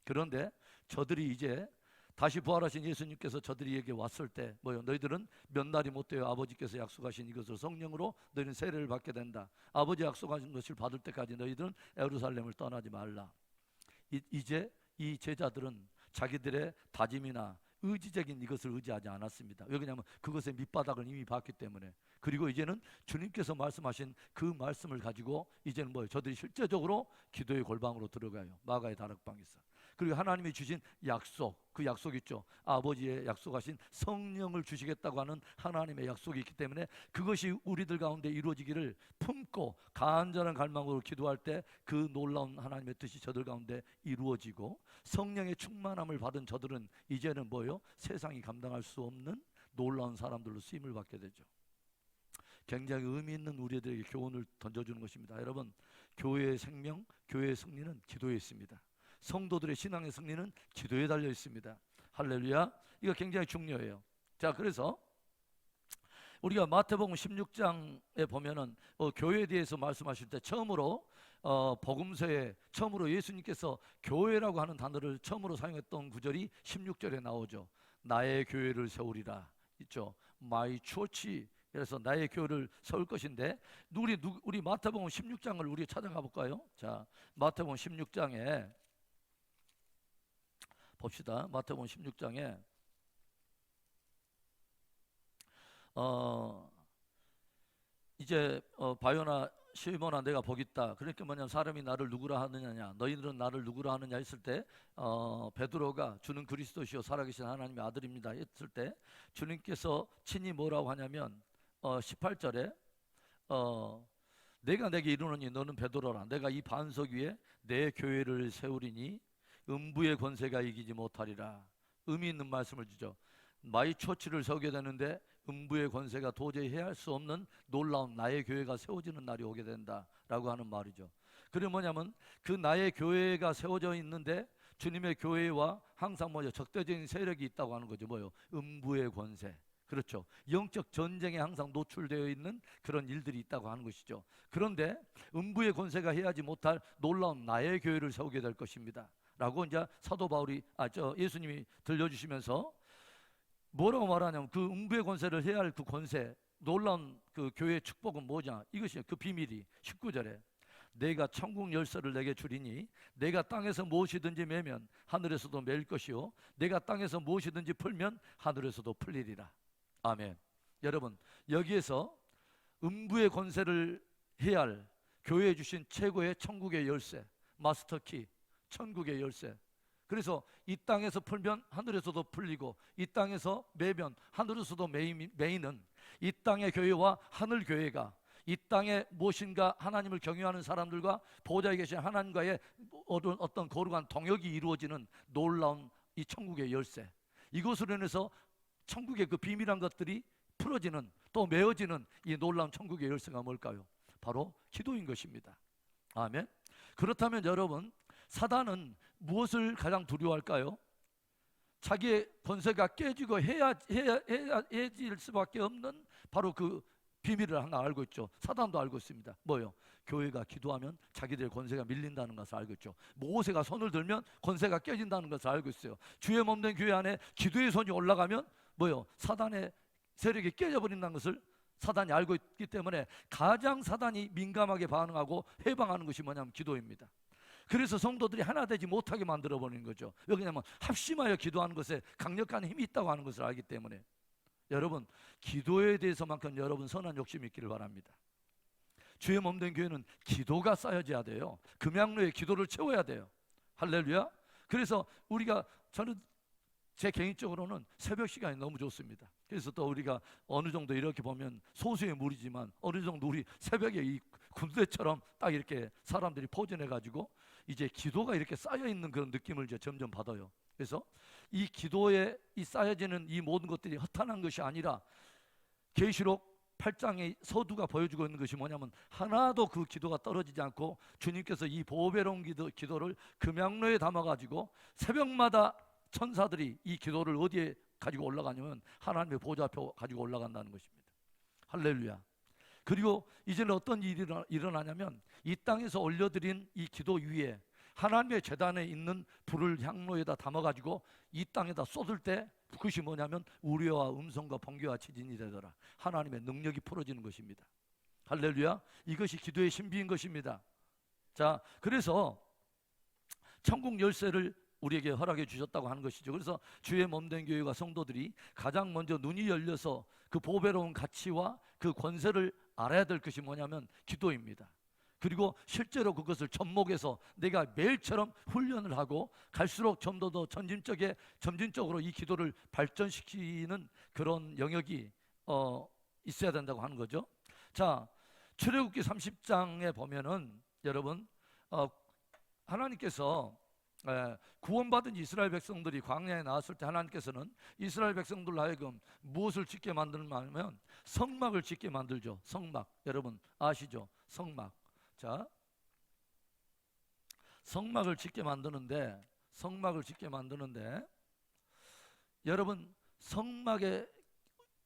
그런데 저들이 이제 다시 부활하신 예수님께서 저들에게 왔을 때 너희들은 몇 날이 못 되어 아버지께서 약속하신 이것을 성령으로 너희는 세례를 받게 된다. 아버지 약속하신 것을 받을 때까지 너희들은 예루살렘을 떠나지 말라. 이제 이 제자들은 자기들의 다짐이나 의지적인 이것을 의지하지 않았습니다. 왜 그러냐면 그것의 밑바닥을 이미 봤기 때문에. 그리고 이제는 주님께서 말씀하신 그 말씀을 가지고 이제는 저들이 실제적으로 기도의 골방으로 들어가요. 마가의 다락방에서. 그리고 하나님이 주신 약속, 그 약속 있죠. 아버지의 약속하신 성령을 주시겠다고 하는 하나님의 약속이 있기 때문에 그것이 우리들 가운데 이루어지기를 품고 간절한 갈망으로 기도할 때 그 놀라운 하나님의 뜻이 저들 가운데 이루어지고 성령의 충만함을 받은 저들은 이제는 세상이 감당할 수 없는 놀라운 사람들로 쓰임을 받게 되죠. 굉장히 의미 있는 우리들에게 교훈을 던져주는 것입니다. 여러분, 교회의 생명, 교회의 승리는 기도에 있습니다. 성도들의 신앙의 승리는 기도에 달려 있습니다. 할렐루야. 이거 굉장히 중요해요. 자, 그래서 우리가 마태복음 16장에 보면은 교회에 대해서 말씀하실 때 처음으로 복음서에 처음으로 예수님께서 교회라고 하는 단어를 처음으로 사용했던 구절이 16절에 나오죠. 나의 교회를 세우리라 있죠. My church. 그래서 나의 교회를 세울 것인데 우리 마태복음 16장을 우리 찾아가 볼까요? 자, 마태복음 16장에 봅시다. 마태복음 16장에 이제 바요나 시몬아 내가 복 있다. 그러니까 뭐냐면 사람이 나를 누구라 하느냐, 너희들은 나를 누구라 하느냐 했을 때 베드로가 주는 그리스도시요 살아계신 하나님의 아들입니다 했을 때 주님께서 친히 뭐라고 하냐면 18절에 내가 내게 이르노니 너는 베드로라. 내가 이 반석 위에 내 교회를 세우리니 음부의 권세가 이기지 못하리라. 의미 있는 말씀을 주죠. 마이 처치를 세우게 되는데 음부의 권세가 도저히 해할 수 없는 놀라운 나의 교회가 세워지는 날이 오게 된다라고 하는 말이죠. 그게 뭐냐면 그 나의 교회가 세워져 있는데 주님의 교회와 항상 적대적인 세력이 있다고 하는 거죠. 음부의 권세. 그렇죠. 영적 전쟁에 항상 노출되어 있는 그런 일들이 있다고 하는 것이죠. 그런데 음부의 권세가 해하지 못할 놀라운 나의 교회를 세우게 될 것입니다 라고 이제 사도 바울이 예수님이 들려주시면서 뭐라고 말하냐면 그 음부의 권세를 해야 할 그 권세, 놀라운 그 교회의 축복은 뭐냐? 이것이 그 비밀이 19절에 내가 천국 열쇠를 내게 주리니 내가 땅에서 무엇이든지 매면 하늘에서도 맬 것이요 내가 땅에서 무엇이든지 풀면 하늘에서도 풀리리라. 아멘. 여러분, 여기에서 음부의 권세를 해야 할 교회에 주신 최고의 천국의 열쇠, 마스터키, 천국의 열쇠. 그래서 이 땅에서 풀면 하늘에서도 풀리고 이 땅에서 매면 하늘에서도 매이는 이 땅의 교회와 하늘 교회가 이 땅에 무엇인가 하나님을 경외하는 사람들과 보좌에 계신 하나님과의 어떤 거룩한 동역이 이루어지는 놀라운 이 천국의 열쇠, 이것으로 인해서 천국의 그 비밀한 것들이 풀어지는 또 메어지는 이 놀라운 천국의 열쇠가 뭘까요? 바로 기도인 것입니다. 아멘. 그렇다면 여러분, 사단은 무엇을 가장 두려워할까요? 자기의 권세가 깨지고 해질 수밖에 없는 바로 그 비밀을 하나 알고 있죠. 사단도 알고 있습니다. 뭐요? 교회가 기도하면 자기들의 권세가 밀린다는 것을 알고 있죠. 모세가 손을 들면 권세가 깨진다는 것을 알고 있어요. 주의 몸된 교회 안에 기도의 손이 올라가면 뭐요? 사단의 세력이 깨져버린다는 것을 사단이 알고 있기 때문에 가장 사단이 민감하게 반응하고 해방하는 것이 뭐냐면 기도입니다. 그래서 성도들이 하나 되지 못하게 만들어 버리는 거죠. 왜냐하면 합심하여 기도하는 것에 강력한 힘이 있다고 하는 것을 알기 때문에. 여러분, 기도에 대해서만큼 여러분 선한 욕심이 있기를 바랍니다. 주의 몸된 교회는 기도가 쌓여져야 돼요. 금양로에 기도를 채워야 돼요. 할렐루야. 그래서 저는 제 개인적으로는 새벽 시간이 너무 좋습니다. 그래서 또 우리가 어느 정도 이렇게 보면 소수의 무리지만 어느 정도 우리 새벽에 이 군대처럼 딱 이렇게 사람들이 포진해 가지고 이제 기도가 이렇게 쌓여 있는 그런 느낌을 이제 점점 받아요. 그래서 이 기도에 이 쌓여지는 이 모든 것들이 허탄한 것이 아니라 계시록 8장의 서두가 보여주고 있는 것이 뭐냐면 하나도 그 기도가 떨어지지 않고 주님께서 이 보배로운 기도를 금양로에 담아가지고 새벽마다 천사들이 이 기도를 어디에 가지고 올라가냐면 하나님의 보좌 앞에 가지고 올라간다는 것입니다. 할렐루야. 그리고 이제는 어떤 일이 일어나냐면 이 땅에서 올려드린 이 기도 위에 하나님의 제단에 있는 불을 향로에다 담아가지고 이 땅에다 쏟을 때 그것이 뭐냐면 우려와 음성과 번개와 지진이 되더라. 하나님의 능력이 풀어지는 것입니다. 할렐루야. 이것이 기도의 신비인 것입니다. 자, 그래서 천국 열쇠를 우리에게 허락해 주셨다고 하는 것이죠. 그래서 주의 몸된 교회가 성도들이 가장 먼저 눈이 열려서 그 보배로운 가치와 그 권세를 알아야 될 것이 뭐냐면 기도입니다. 그리고 실제로 그것을 접목해서 내가 매일처럼 훈련을 하고 갈수록 좀 더 점진적으로 이 기도를 발전시키는 그런 영역이 있어야 된다고 하는 거죠. 자, 출애굽기 30장에 보면은 여러분 하나님께서 구원받은 이스라엘 백성들이 광야에 나왔을 때 하나님께서는 이스라엘 백성들로 하여금 무엇을 짓게 만들냐면 성막을 짓게 만들죠. 성막, 여러분 아시죠? 성막. 자, 성막을 짓게 만드는데 여러분 성막의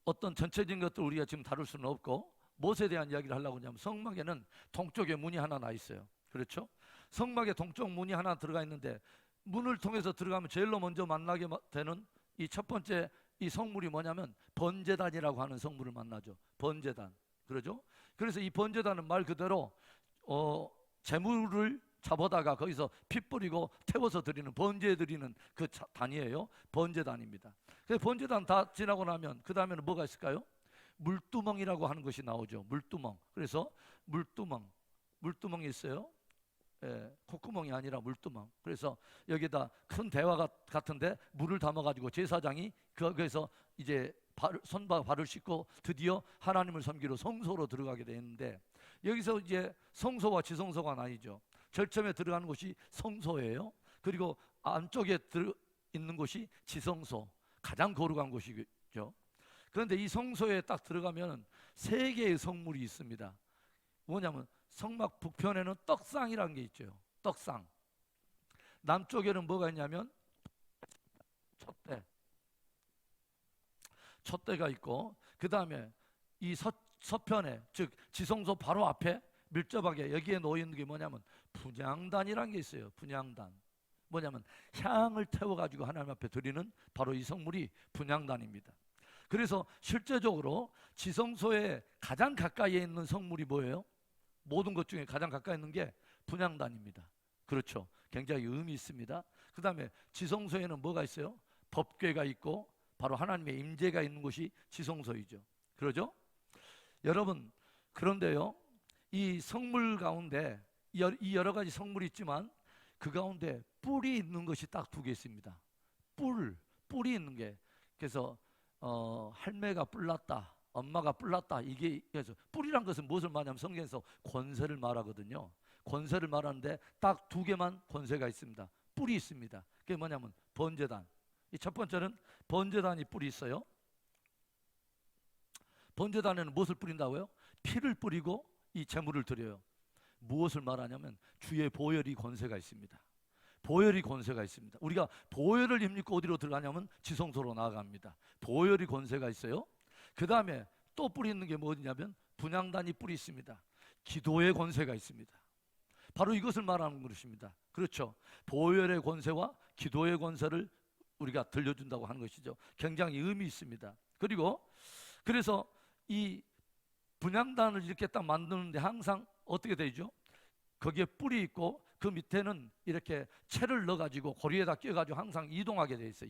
어떤 전체적인 것들 우리가 지금 다룰 수는 없고 무엇에 대한 이야기를 하려고 하냐면 성막에는 동쪽에 문이 하나 나 있어요. 그렇죠? 성막에 동쪽 문이 하나 들어가 있는데 문을 통해서 들어가면 제일로 먼저 만나게 되는 이 첫 번째 이 성물이 뭐냐면 번제단이라고 하는 성물을 만나죠. 번제단. 그러죠? 그래서 이 번제단은 말 그대로 재물을 잡아다가 거기서 피 뿌리고 태워서 드리는 번제 드리는 그 단이에요. 번제단입니다. 그래서 번제단 다 지나고 나면 그 다음에는 뭐가 있을까요? 물두멍이라고 하는 것이 나오죠. 물두멍. 그래서 물두멍이 있어요. 콧구멍이 아니라 물두멍. 그래서 여기다 큰 대화 같은데 물을 담아가지고 제사장이 거기서 이제 손과 발을 씻고 드디어 하나님을 섬기러 성소로 들어가게 되는데 여기서 이제 성소와 지성소가 나뉘죠. 제일 처음에 들어가는 곳이 성소예요. 그리고 안쪽에 있는 곳이 지성소, 가장 거룩한 곳이죠. 그런데 이 성소에 딱 들어가면 세 개의 성물이 있습니다. 뭐냐면 성막 북편에는 떡상이라는 게 있죠. 떡상. 남쪽에는 뭐가 있냐면 촛대가 있고 그 다음에 이 서편에 즉 지성소 바로 앞에 밀접하게 여기에 놓여 있는 게 뭐냐면 분향단이라는 게 있어요. 분향단. 뭐냐면 향을 태워가지고 하나님 앞에 드리는 바로 이 성물이 분향단입니다. 그래서 실제적으로 지성소에 가장 가까이에 있는 성물이 뭐예요? 모든 것 중에 가장 가까이 있는 게 분향단입니다. 그렇죠. 굉장히 의미 있습니다. 그 다음에 지성소에는 뭐가 있어요? 법궤가 있고 바로 하나님의 임재가 있는 곳이 지성소이죠. 그러죠? 여러분, 그런데요, 이 성물 가운데 이 여러 가지 성물이 있지만 그 가운데 뿔이 있는 것이 딱 두 개 있습니다. 뿔이 있는 게. 그래서 할매가 뿔났다, 엄마가 뿔났다. 이게 그래서 뿔이란 것은 무엇을 말하냐면 성경에서 권세를 말하거든요. 권세를 말하는데 딱 두 개만 권세가 있습니다. 뿔이 있습니다. 그게 뭐냐면 번제단. 이 첫 번째는 번제단이 뿔이 있어요. 번제단에는 무엇을 뿌린다고요? 피를 뿌리고 이 제물을 드려요. 무엇을 말하냐면 주의 보혈이 권세가 있습니다. 보혈이 권세가 있습니다. 우리가 보혈을 힘입고 어디로 들어가냐면 지성소로 나아갑니다. 보혈이 권세가 있어요. 그 다음에 또 뿌리 있는 게 뭐냐면 분향단이 뿌리 있습니다. 기도의 권세가 있습니다. 바로 이것을 말하는 것입니다. 그렇죠. 보혈의 권세와 기도의 권세를 우리가 들려준다고 하는 것이죠. 굉장히 의미 있습니다. 그리고 그래서 이 분향단을 이렇게 딱 만드는데 항상 어떻게 되죠? 거기에 뿔이 있고 그 밑에는 이렇게 채를 넣어가지고 고리에다 끼워가지고 항상 이동하게 돼 있어요.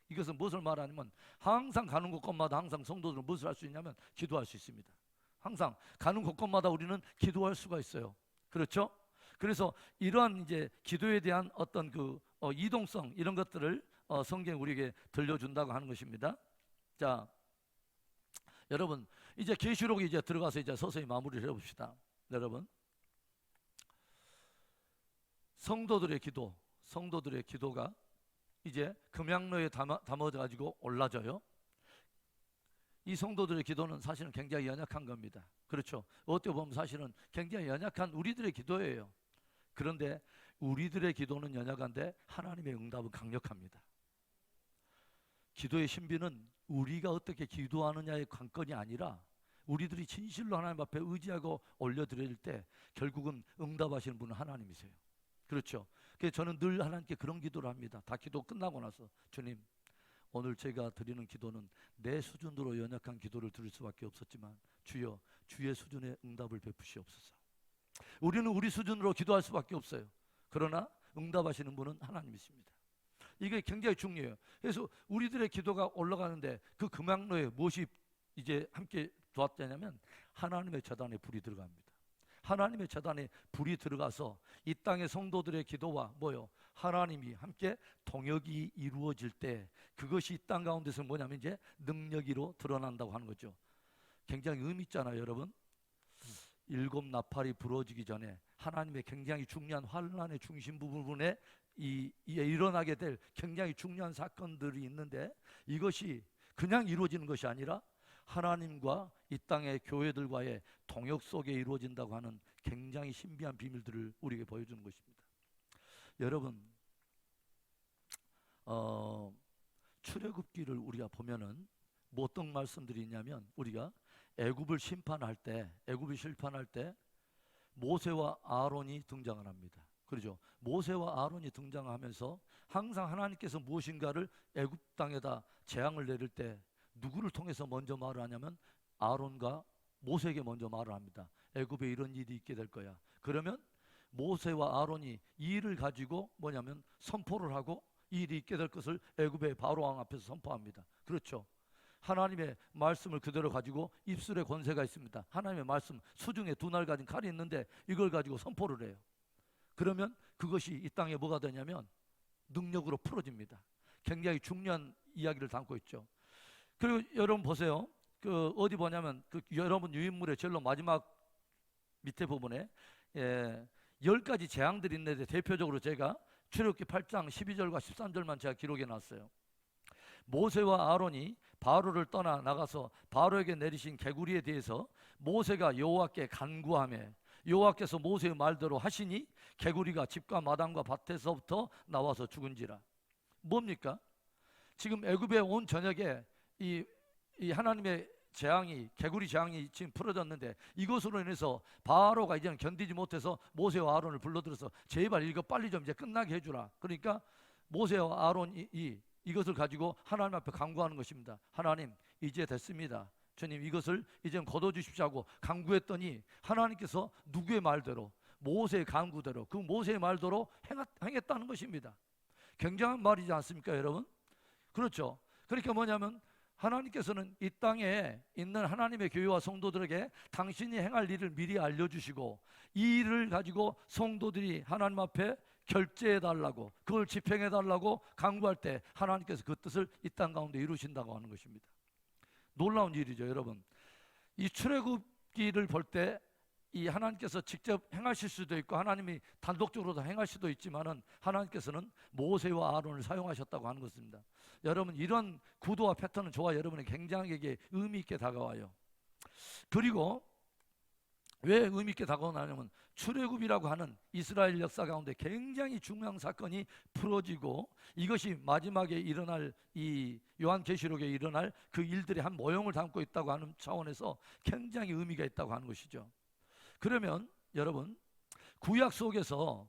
이것은 무엇을 말하냐면 항상 가는 곳곳마다 항상 성도들은 무엇을 할 수 있냐면 기도할 수 있습니다. 항상 가는 곳곳마다 우리는 기도할 수가 있어요. 그렇죠? 그래서 이러한 이제 기도에 대한 어떤 그 이동성 이런 것들을 성경이 우리에게 들려준다고 하는 것입니다. 자, 여러분 이제 계시록에 이제 들어가서 이제 서서히 마무리를 해봅시다. 여러분, 성도들의 기도가 이제 금양로에 담아져 가지고 올라져요. 이 성도들의 기도는 사실은 굉장히 연약한 겁니다. 그렇죠? 어떻게 보면 사실은 굉장히 연약한 우리들의 기도예요. 그런데 우리들의 기도는 연약한데 하나님의 응답은 강력합니다. 기도의 신비는 우리가 어떻게 기도하느냐의 관건이 아니라 우리들이 진실로 하나님 앞에 의지하고 올려드릴 때 결국은 응답하시는 분은 하나님이세요. 그렇죠? 그래서 저는 늘 하나님께 그런 기도를 합니다. 다 기도 끝나고 나서 주님, 오늘 제가 드리는 기도는 내 수준으로 연약한 기도를 드릴 수밖에 없었지만 주여, 주의 수준의 응답을 베푸시옵소서. 우리는 우리 수준으로 기도할 수밖에 없어요. 그러나 응답하시는 분은 하나님이십니다. 이게 굉장히 중요해요. 그래서 우리들의 기도가 올라가는데 그 금양로에 무엇이 이제 함께 도왔냐면 하나님의 제단에 불이 들어갑니다. 하나님의 제단에 불이 들어가서 이 땅의 성도들의 기도와 하나님이 함께 동역이 이루어질 때 그것이 이 땅 가운데서 뭐냐면 이제 능력으로 드러난다고 하는 거죠. 굉장히 의미 있잖아요, 여러분. 일곱 나팔이 부러지기 전에 하나님의 굉장히 중요한 환란의 중심 부분에 일어나게 될 굉장히 중요한 사건들이 있는데 이것이 그냥 이루어지는 것이 아니라 하나님과 이 땅의 교회들과의 동역 속에 이루어진다고 하는 굉장히 신비한 비밀들을 우리에게 보여주는 것입니다. 여러분, 출애굽기를 우리가 보면은 뭐 어떤 말씀들이 있냐면 우리가 애굽을 심판할 때 모세와 아론이 등장을 합니다. 그렇죠? 모세와 아론이 등장하면서 항상 하나님께서 무엇인가를 애굽 땅에다 재앙을 내릴 때 누구를 통해서 먼저 말을 하냐면 아론과 모세에게 먼저 말을 합니다. 애굽에 이런 일이 있게 될 거야. 그러면 모세와 아론이 이 일을 가지고 뭐냐면 선포를 하고 이 일이 있게 될 것을 애굽의 바로 왕 앞에서 선포합니다. 그렇죠? 하나님의 말씀을 그대로 가지고 입술에 권세가 있습니다. 하나님의 말씀 수중에 두 날 가진 칼이 있는데 이걸 가지고 선포를 해요. 그러면 그것이 이 땅에 뭐가 되냐면 능력으로 풀어집니다. 굉장히 중요한 이야기를 담고 있죠. 그리고 여러분 보세요. 그 어디 보냐면 그 여러분 유인물의 제일 마지막 밑에 부분에 10가지 재앙들이 있는데 대표적으로 제가 출애굽기 8장 12절과 13절만 제가 기록해 놨어요. 모세와 아론이 바로를 떠나 나가서 바로에게 내리신 개구리에 대해서 모세가 여호와께 간구하며 여호와께서 모세의 말대로 하시니 개구리가 집과 마당과 밭에서부터 나와서 죽은지라. 뭡니까? 지금 애굽의 온 전역에 이 하나님의 재앙이 개구리 재앙이 지금 풀어졌는데 이것으로 인해서 바로가 이제는 견디지 못해서 모세와 아론을 불러들여서 제발 이거 빨리 좀 이제 끝나게 해주라. 그러니까 모세와 아론이 이것을 가지고 하나님 앞에 간구하는 것입니다. 하나님, 이제 됐습니다. 주님, 이것을 이제 거둬주십시오 하고 간구했더니 하나님께서 누구의 말대로 모세의 간구대로 그 모세의 말대로 행했다는 것입니다. 굉장한 말이지 않습니까, 여러분? 그렇죠. 그러니까 뭐냐면 하나님께서는 이 땅에 있는 하나님의 교회와 성도들에게 당신이 행할 일을 미리 알려주시고 이 일을 가지고 성도들이 하나님 앞에 결제해달라고 그걸 집행해달라고 간구할 때 하나님께서 그 뜻을 이 땅 가운데 이루신다고 하는 것입니다. 놀라운 일이죠, 여러분. 이 출애굽기를 볼 때 이 하나님께서 직접 행하실 수도 있고 하나님이 단독적으로도 행할 수도 있지만은 하나님께서는 모세와 아론을 사용하셨다고 하는 것입니다. 여러분, 이런 구도와 패턴은 저와 여러분의 굉장히 의미 있게 다가와요. 그리고 왜 의미 있게 다가오냐면 출애굽이라고 하는 이스라엘 역사 가운데 굉장히 중요한 사건이 풀어지고 이것이 마지막에 일어날 이 요한계시록에 일어날 그 일들의 한 모형을 담고 있다고 하는 차원에서 굉장히 의미가 있다고 하는 것이죠. 그러면 여러분, 구약 속에서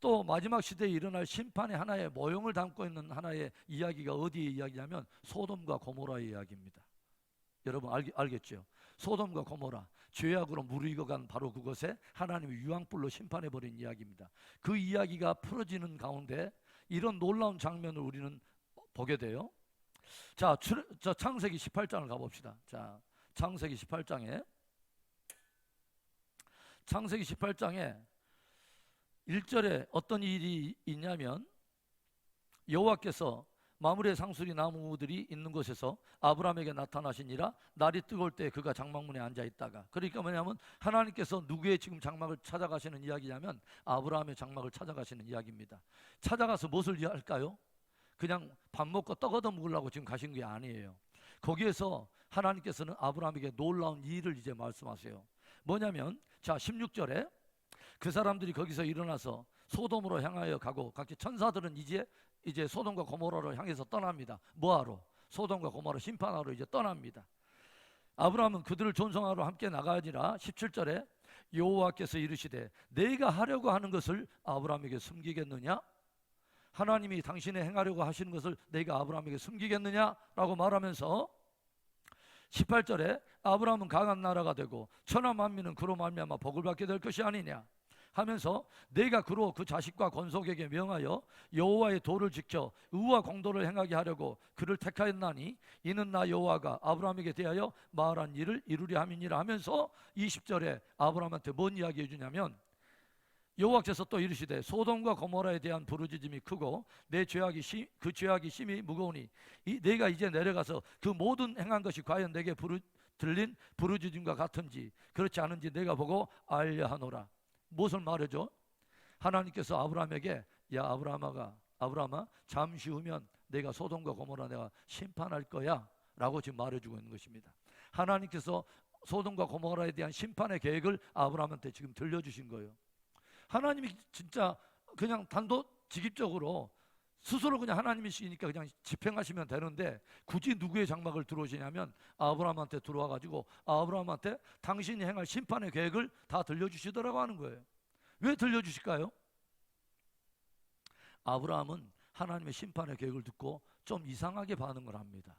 또 마지막 시대에 일어날 심판의 하나의 모형을 담고 있는 하나의 이야기가 어디의 이야기냐면 소돔과 고모라의 이야기입니다. 여러분 알겠죠? 소돔과 고모라 죄악으로 무르익어간 바로 그곳에 하나님이 유황불로 심판해버린 이야기입니다. 그 이야기가 풀어지는 가운데 이런 놀라운 장면을 우리는 보게 돼요. 자, 창세기 18장을 가봅시다. 자, 창세기 18장에 1절에 어떤 일이 있냐면 여호와께서 마므레 상수리 나무들이 있는 곳에서 아브라함에게 나타나시니라. 날이 뜨거울 때 그가 장막문에 앉아 있다가, 그러니까 뭐냐면 하나님께서 누구의 지금 장막을 찾아가시는 이야기냐면 아브라함의 장막을 찾아가시는 이야기입니다. 찾아가서 무엇을 할까요? 그냥 밥 먹고 떡 얻어 먹으려고 지금 가신 게 아니에요. 거기에서 하나님께서는 아브라함에게 놀라운 일을 이제 말씀하세요. 뭐냐면 자 16절에 그 사람들이 거기서 일어나서 소돔으로 향하여 가고 각기 천사들은 이제 소돔과 고모라를 향해서 떠납니다. 뭐하러? 소돔과 고모라 심판하러 이제 떠납니다. 아브라함은 그들을 존성하러 함께 나가니라. 17절에 여호와께서 이르시되 내가 하려고 하는 것을 아브라함에게 숨기겠느냐? 하나님이 당신이 행하려고 하시는 것을 내가 아브라함에게 숨기겠느냐라고 말하면서 18절에 아브라함은 강한 나라가 되고 천하 만민은 그로 말미암아 복을 받게 될 것이 아니냐 하면서 내가 그로 그 자식과 권속에게 명하여 여호와의 도를 지켜 의와 공도를 행하게 하려고 그를 택하였나니 이는 나 여호와가 아브라함에게 대하여 말한 일을 이루려 함이니라 하면서 20절에 아브라함한테 뭔 이야기 해주냐면 여호와께서 또 이르시되 소돔과 고모라에 대한 부르짖음이 크고 내 죄악이 심히 무거우니 내가 이제 내려가서 그 모든 행한 것이 과연 내게 들린 부르짖음과 같은지 그렇지 않은지 내가 보고 알려 하노라. 무엇을 말해줘? 하나님께서 아브라함에게 야 아브라함아 잠시 후면 내가 소돔과 고모라 내가 심판할 거야 라고 지금 말해주고 있는 것입니다. 하나님께서 소돔과 고모라에 대한 심판의 계획을 아브라함한테 지금 들려주신 거예요. 하나님이 진짜 그냥 단도직입적으로 스스로 그냥 하나님이시니까 그냥 집행하시면 되는데 굳이 누구의 장막을 들어오시냐면 아브라함한테 들어와가지고 아브라함한테 당신이 행할 심판의 계획을 다 들려주시더라고 하는 거예요. 왜 들려주실까요? 아브라함은 하나님의 심판의 계획을 듣고 좀 이상하게 반응을 합니다.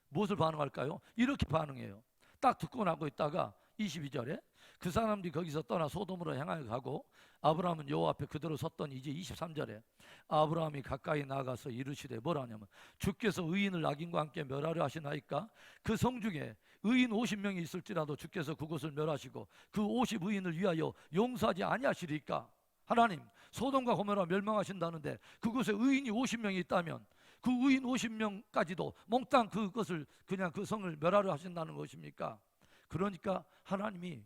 무엇을 반응할까요? 이렇게 반응해요. 딱 듣고 나고 있다가 22절에 그 사람들이 거기서 떠나 소돔으로 향하여 가고 아브라함은 여호와 앞에 그대로 섰더니 이제 23절에 아브라함이 가까이 나가서 이르시되 뭐라 하냐면 주께서 의인을 악인과 함께 멸하려 하시나이까? 그 성 중에 의인 50명이 있을지라도 주께서 그곳을 멸하시고 그 50 의인을 위하여 용서하지 아니하시리까? 하나님 소돔과 고모라 멸망하신다는데 그곳에 의인이 50명이 있다면 그 의인 50명까지도 몽땅 그것을 그냥 그 성을 멸하려 하신다는 것입니까? 그러니까 하나님이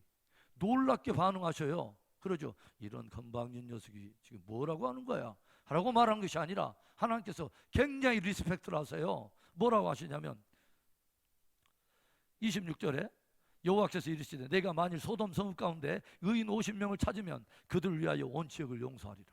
놀랍게 반응하셔요. 그러죠. 이런 건방진 녀석이 지금 뭐라고 하는 거야? 라고 말한 것이 아니라 하나님께서 굉장히 리스펙트를 하세요. 뭐라고 하시냐면 26절에 여호와께서 이르시되 내가 만일 소돔 성읍 가운데 의인 50명을 찾으면 그들을 위하여 온 지역을 용서하리라.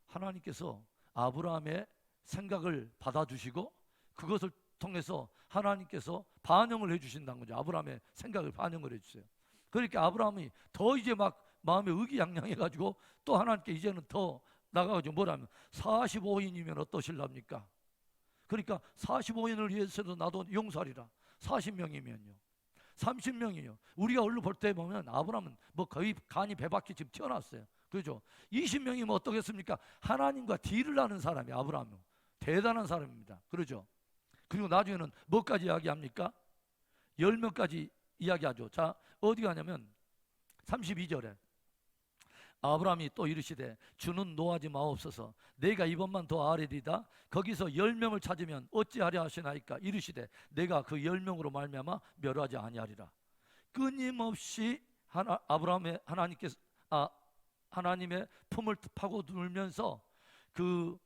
하나님께서 아브라함의 생각을 받아주시고 그것을 통해서 하나님께서 반영을 해주신다는 거죠. 아브라함의 생각을 반영을 해주세요. 그러니까 아브라함이 더 이제 막 마음에 의기양양해가지고 또 하나님께 이제는 더 나가가지고 뭐라면 45인이면 어떠실랍니까? 그러니까 45인을 위해서도 나도 용서하리라. 40명이면요 30명이요 우리가 얼른 볼 때 보면 아브라함은 뭐 거의 간이 배바퀴 지금 튀어났어요. 그렇죠? 20명이면 어떻겠습니까? 하나님과 딜을 하는 사람이 아브라함은 대단한 사람입니다. 그렇죠? 그리고 나중에는 뭐까지 이야기합니까? 10명까지 이야기하죠. 자, 어디 가냐면 32절에 아브라함이 또 이르시되 주는 노하지 마옵소서 내가 이번만 더 아뢰리다 거기서 10명을 찾으면 어찌하려 하시나이까? 이르시되 내가 그 10명으로 말미암아 멸하지 아니하리라. 끊임없이 하나님의 품을 파고 들면서 그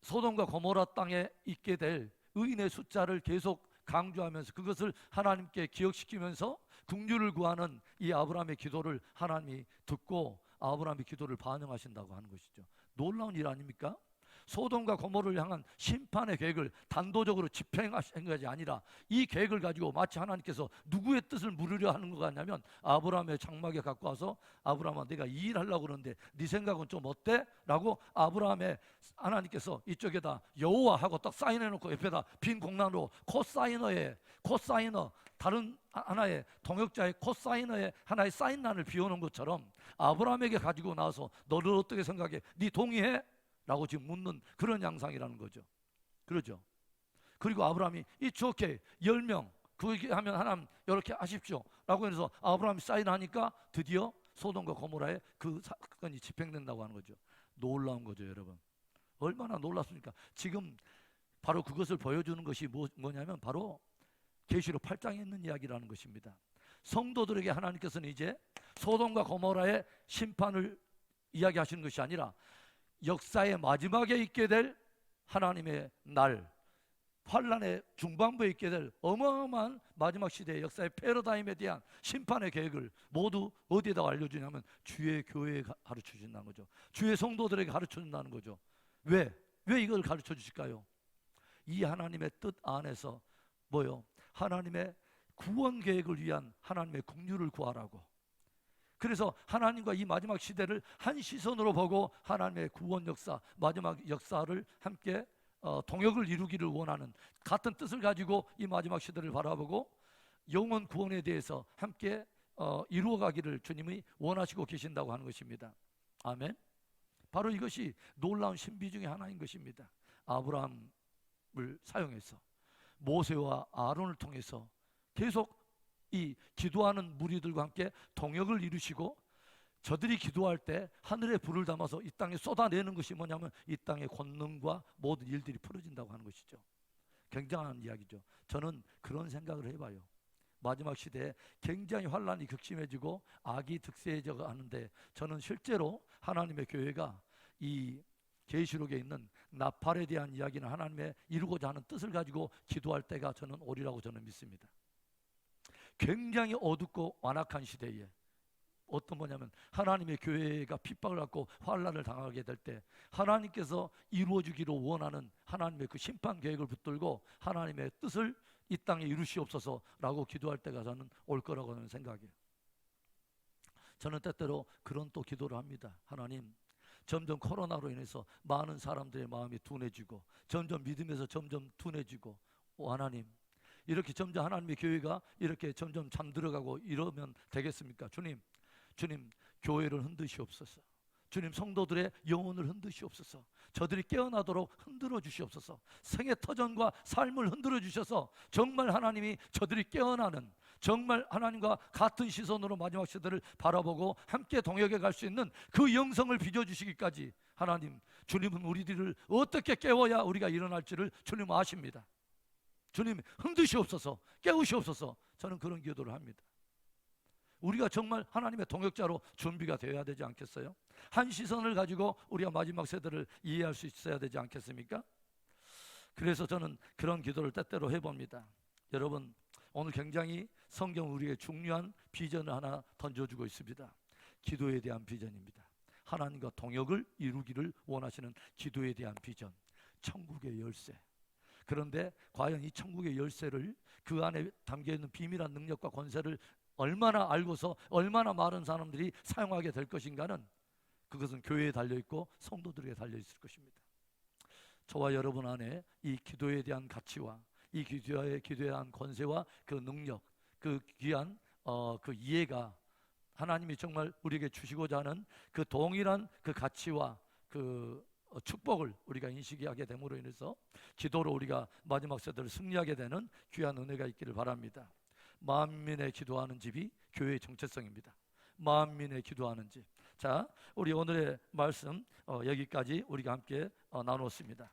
소돔과 고모라 땅에 있게 될 의인의 숫자를 계속 강조하면서 그것을 하나님께 기억시키면서 긍휼을 구하는 이 아브라함의 기도를 하나님이 듣고 아브라함의 기도를 반영하신다고 하는 것이죠. 놀라운 일 아닙니까? 소돔과 고모를 향한 심판의 계획을 단도적으로 집행하신 것이 아니라 이 계획을 가지고 마치 하나님께서 누구의 뜻을 물으려 하는 것 같냐면 아브라함의 장막에 갖고 와서 아브라함아 내가 이 일 하려고 그러는데 네 생각은 좀 어때? 라고 아브라함의 하나님께서 이쪽에다 여호와 하고 딱 사인해놓고 옆에다 빈 공란으로 코사이너 다른 하나의 동역자의 코사이너의 하나의 사인란을 비워놓은 것처럼 아브라함에게 가지고 나와서 너를 어떻게 생각해? 네 동의해? 라고 지금 묻는 그런 양상이라는 거죠. 그러죠. 그리고 아브라함이 It's okay 10명 그렇게 하면 하나님 이렇게 하십시오 라고 해서 아브라함이 사인하니까 드디어 소돔과 고모라에 그 사건이 집행된다고 하는 거죠. 놀라운 거죠, 여러분. 얼마나 놀랍습니까? 지금 바로 그것을 보여주는 것이 뭐냐면 바로 계시록 8장에 있는 이야기라는 것입니다. 성도들에게 하나님께서는 이제 소돔과 고모라의 심판을 이야기하시는 것이 아니라 역사의 마지막에 있게 될 하나님의 날, 환란의 중반부에 있게 될 어마어마한 마지막 시대의 역사의 패러다임에 대한 심판의 계획을 모두 어디에다 알려주냐면 주의 교회에 가르쳐 준다는 거죠. 주의 성도들에게 가르쳐 준다는 거죠. 왜 이걸 가르쳐 주실까요? 이 하나님의 뜻 안에서 뭐요? 하나님의 구원 계획을 위한 하나님의 긍휼을 구하라고. 그래서 하나님과 이 마지막 시대를 한 시선으로 보고 하나님의 구원 역사, 마지막 역사를 함께 동역을 이루기를 원하는 같은 뜻을 가지고 이 마지막 시대를 바라보고 영원 구원에 대해서 함께 이루어가기를 주님이 원하시고 계신다고 하는 것입니다. 아멘. 바로 이것이 놀라운 신비 중에 하나인 것입니다. 아브라함을 사용해서 모세와 아론을 통해서 계속 이 기도하는 무리들과 함께 동역을 이루시고 저들이 기도할 때 하늘에 불을 담아서 이 땅에 쏟아내는 것이 뭐냐면 이 땅의 권능과 모든 일들이 풀어진다고 하는 것이죠. 굉장한 이야기죠. 저는 그런 생각을 해봐요. 마지막 시대에 굉장히 환란이 극심해지고 악이 득세해져 가는데 저는 실제로 하나님의 교회가 이 계시록에 있는 나팔에 대한 이야기는 하나님의 이루고자 하는 뜻을 가지고 기도할 때가 저는 오리라고 저는 믿습니다. 굉장히 어둡고 완악한 시대에 어떤 뭐냐면 하나님의 교회가 핍박을 받고 환란을 당하게 될 때 하나님께서 이루어주기로 원하는 하나님의 그 심판 계획을 붙들고 하나님의 뜻을 이 땅에 이루시옵소서라고 기도할 때가 저는 올 거라고 하는 생각이에요. 저는 때때로 그런 또 기도를 합니다. 하나님, 점점 코로나로 인해서 많은 사람들의 마음이 둔해지고 점점 믿음에서 점점 둔해지고 하나님 이렇게 점점 하나님의 교회가 이렇게 점점 잠들어가고 이러면 되겠습니까? 주님 교회를 흔드시옵소서. 주님 성도들의 영혼을 흔드시옵소서. 저들이 깨어나도록 흔들어 주시옵소서. 생의 터전과 삶을 흔들어 주셔서 정말 하나님이 저들이 깨어나는 정말 하나님과 같은 시선으로 마지막 시대를 바라보고 함께 동역해 갈 수 있는 그 영성을 빚어주시기까지 하나님 주님은 우리들을 어떻게 깨워야 우리가 일어날지를 주님은 아십니다. 주님 흔드시옵소서 깨우시옵소서. 저는 그런 기도를 합니다. 우리가 정말 하나님의 동역자로 준비가 되어야 되지 않겠어요? 한 시선을 가지고 우리가 마지막 세대를 이해할 수 있어야 되지 않겠습니까? 그래서 저는 그런 기도를 때때로 해봅니다. 여러분 오늘 굉장히 성경 우리에게 중요한 비전을 하나 던져주고 있습니다. 기도에 대한 비전입니다. 하나님과 동역을 이루기를 원하시는 기도에 대한 비전, 천국의 열쇠. 그런데 과연 이 천국의 열쇠를 그 안에 담겨있는 비밀한 능력과 권세를 얼마나 알고서 얼마나 많은 사람들이 사용하게 될 것인가는 그것은 교회에 달려있고 성도들에게 달려있을 것입니다. 저와 여러분 안에 이 기도에 대한 가치와 이 기도에 대한 권세와 그 능력, 그 귀한 그 이해가 하나님이 정말 우리에게 주시고자 하는 그 동일한 그 가치와 그 축복을 우리가 인식하게 됨으로 인해서 기도로 우리가 마지막 세대를 승리하게 되는 귀한 은혜가 있기를 바랍니다. 만민의 기도하는 집이 교회의 정체성입니다. 만민의 기도하는 집. 자, 우리 오늘의 말씀 여기까지 우리가 함께 나누었습니다.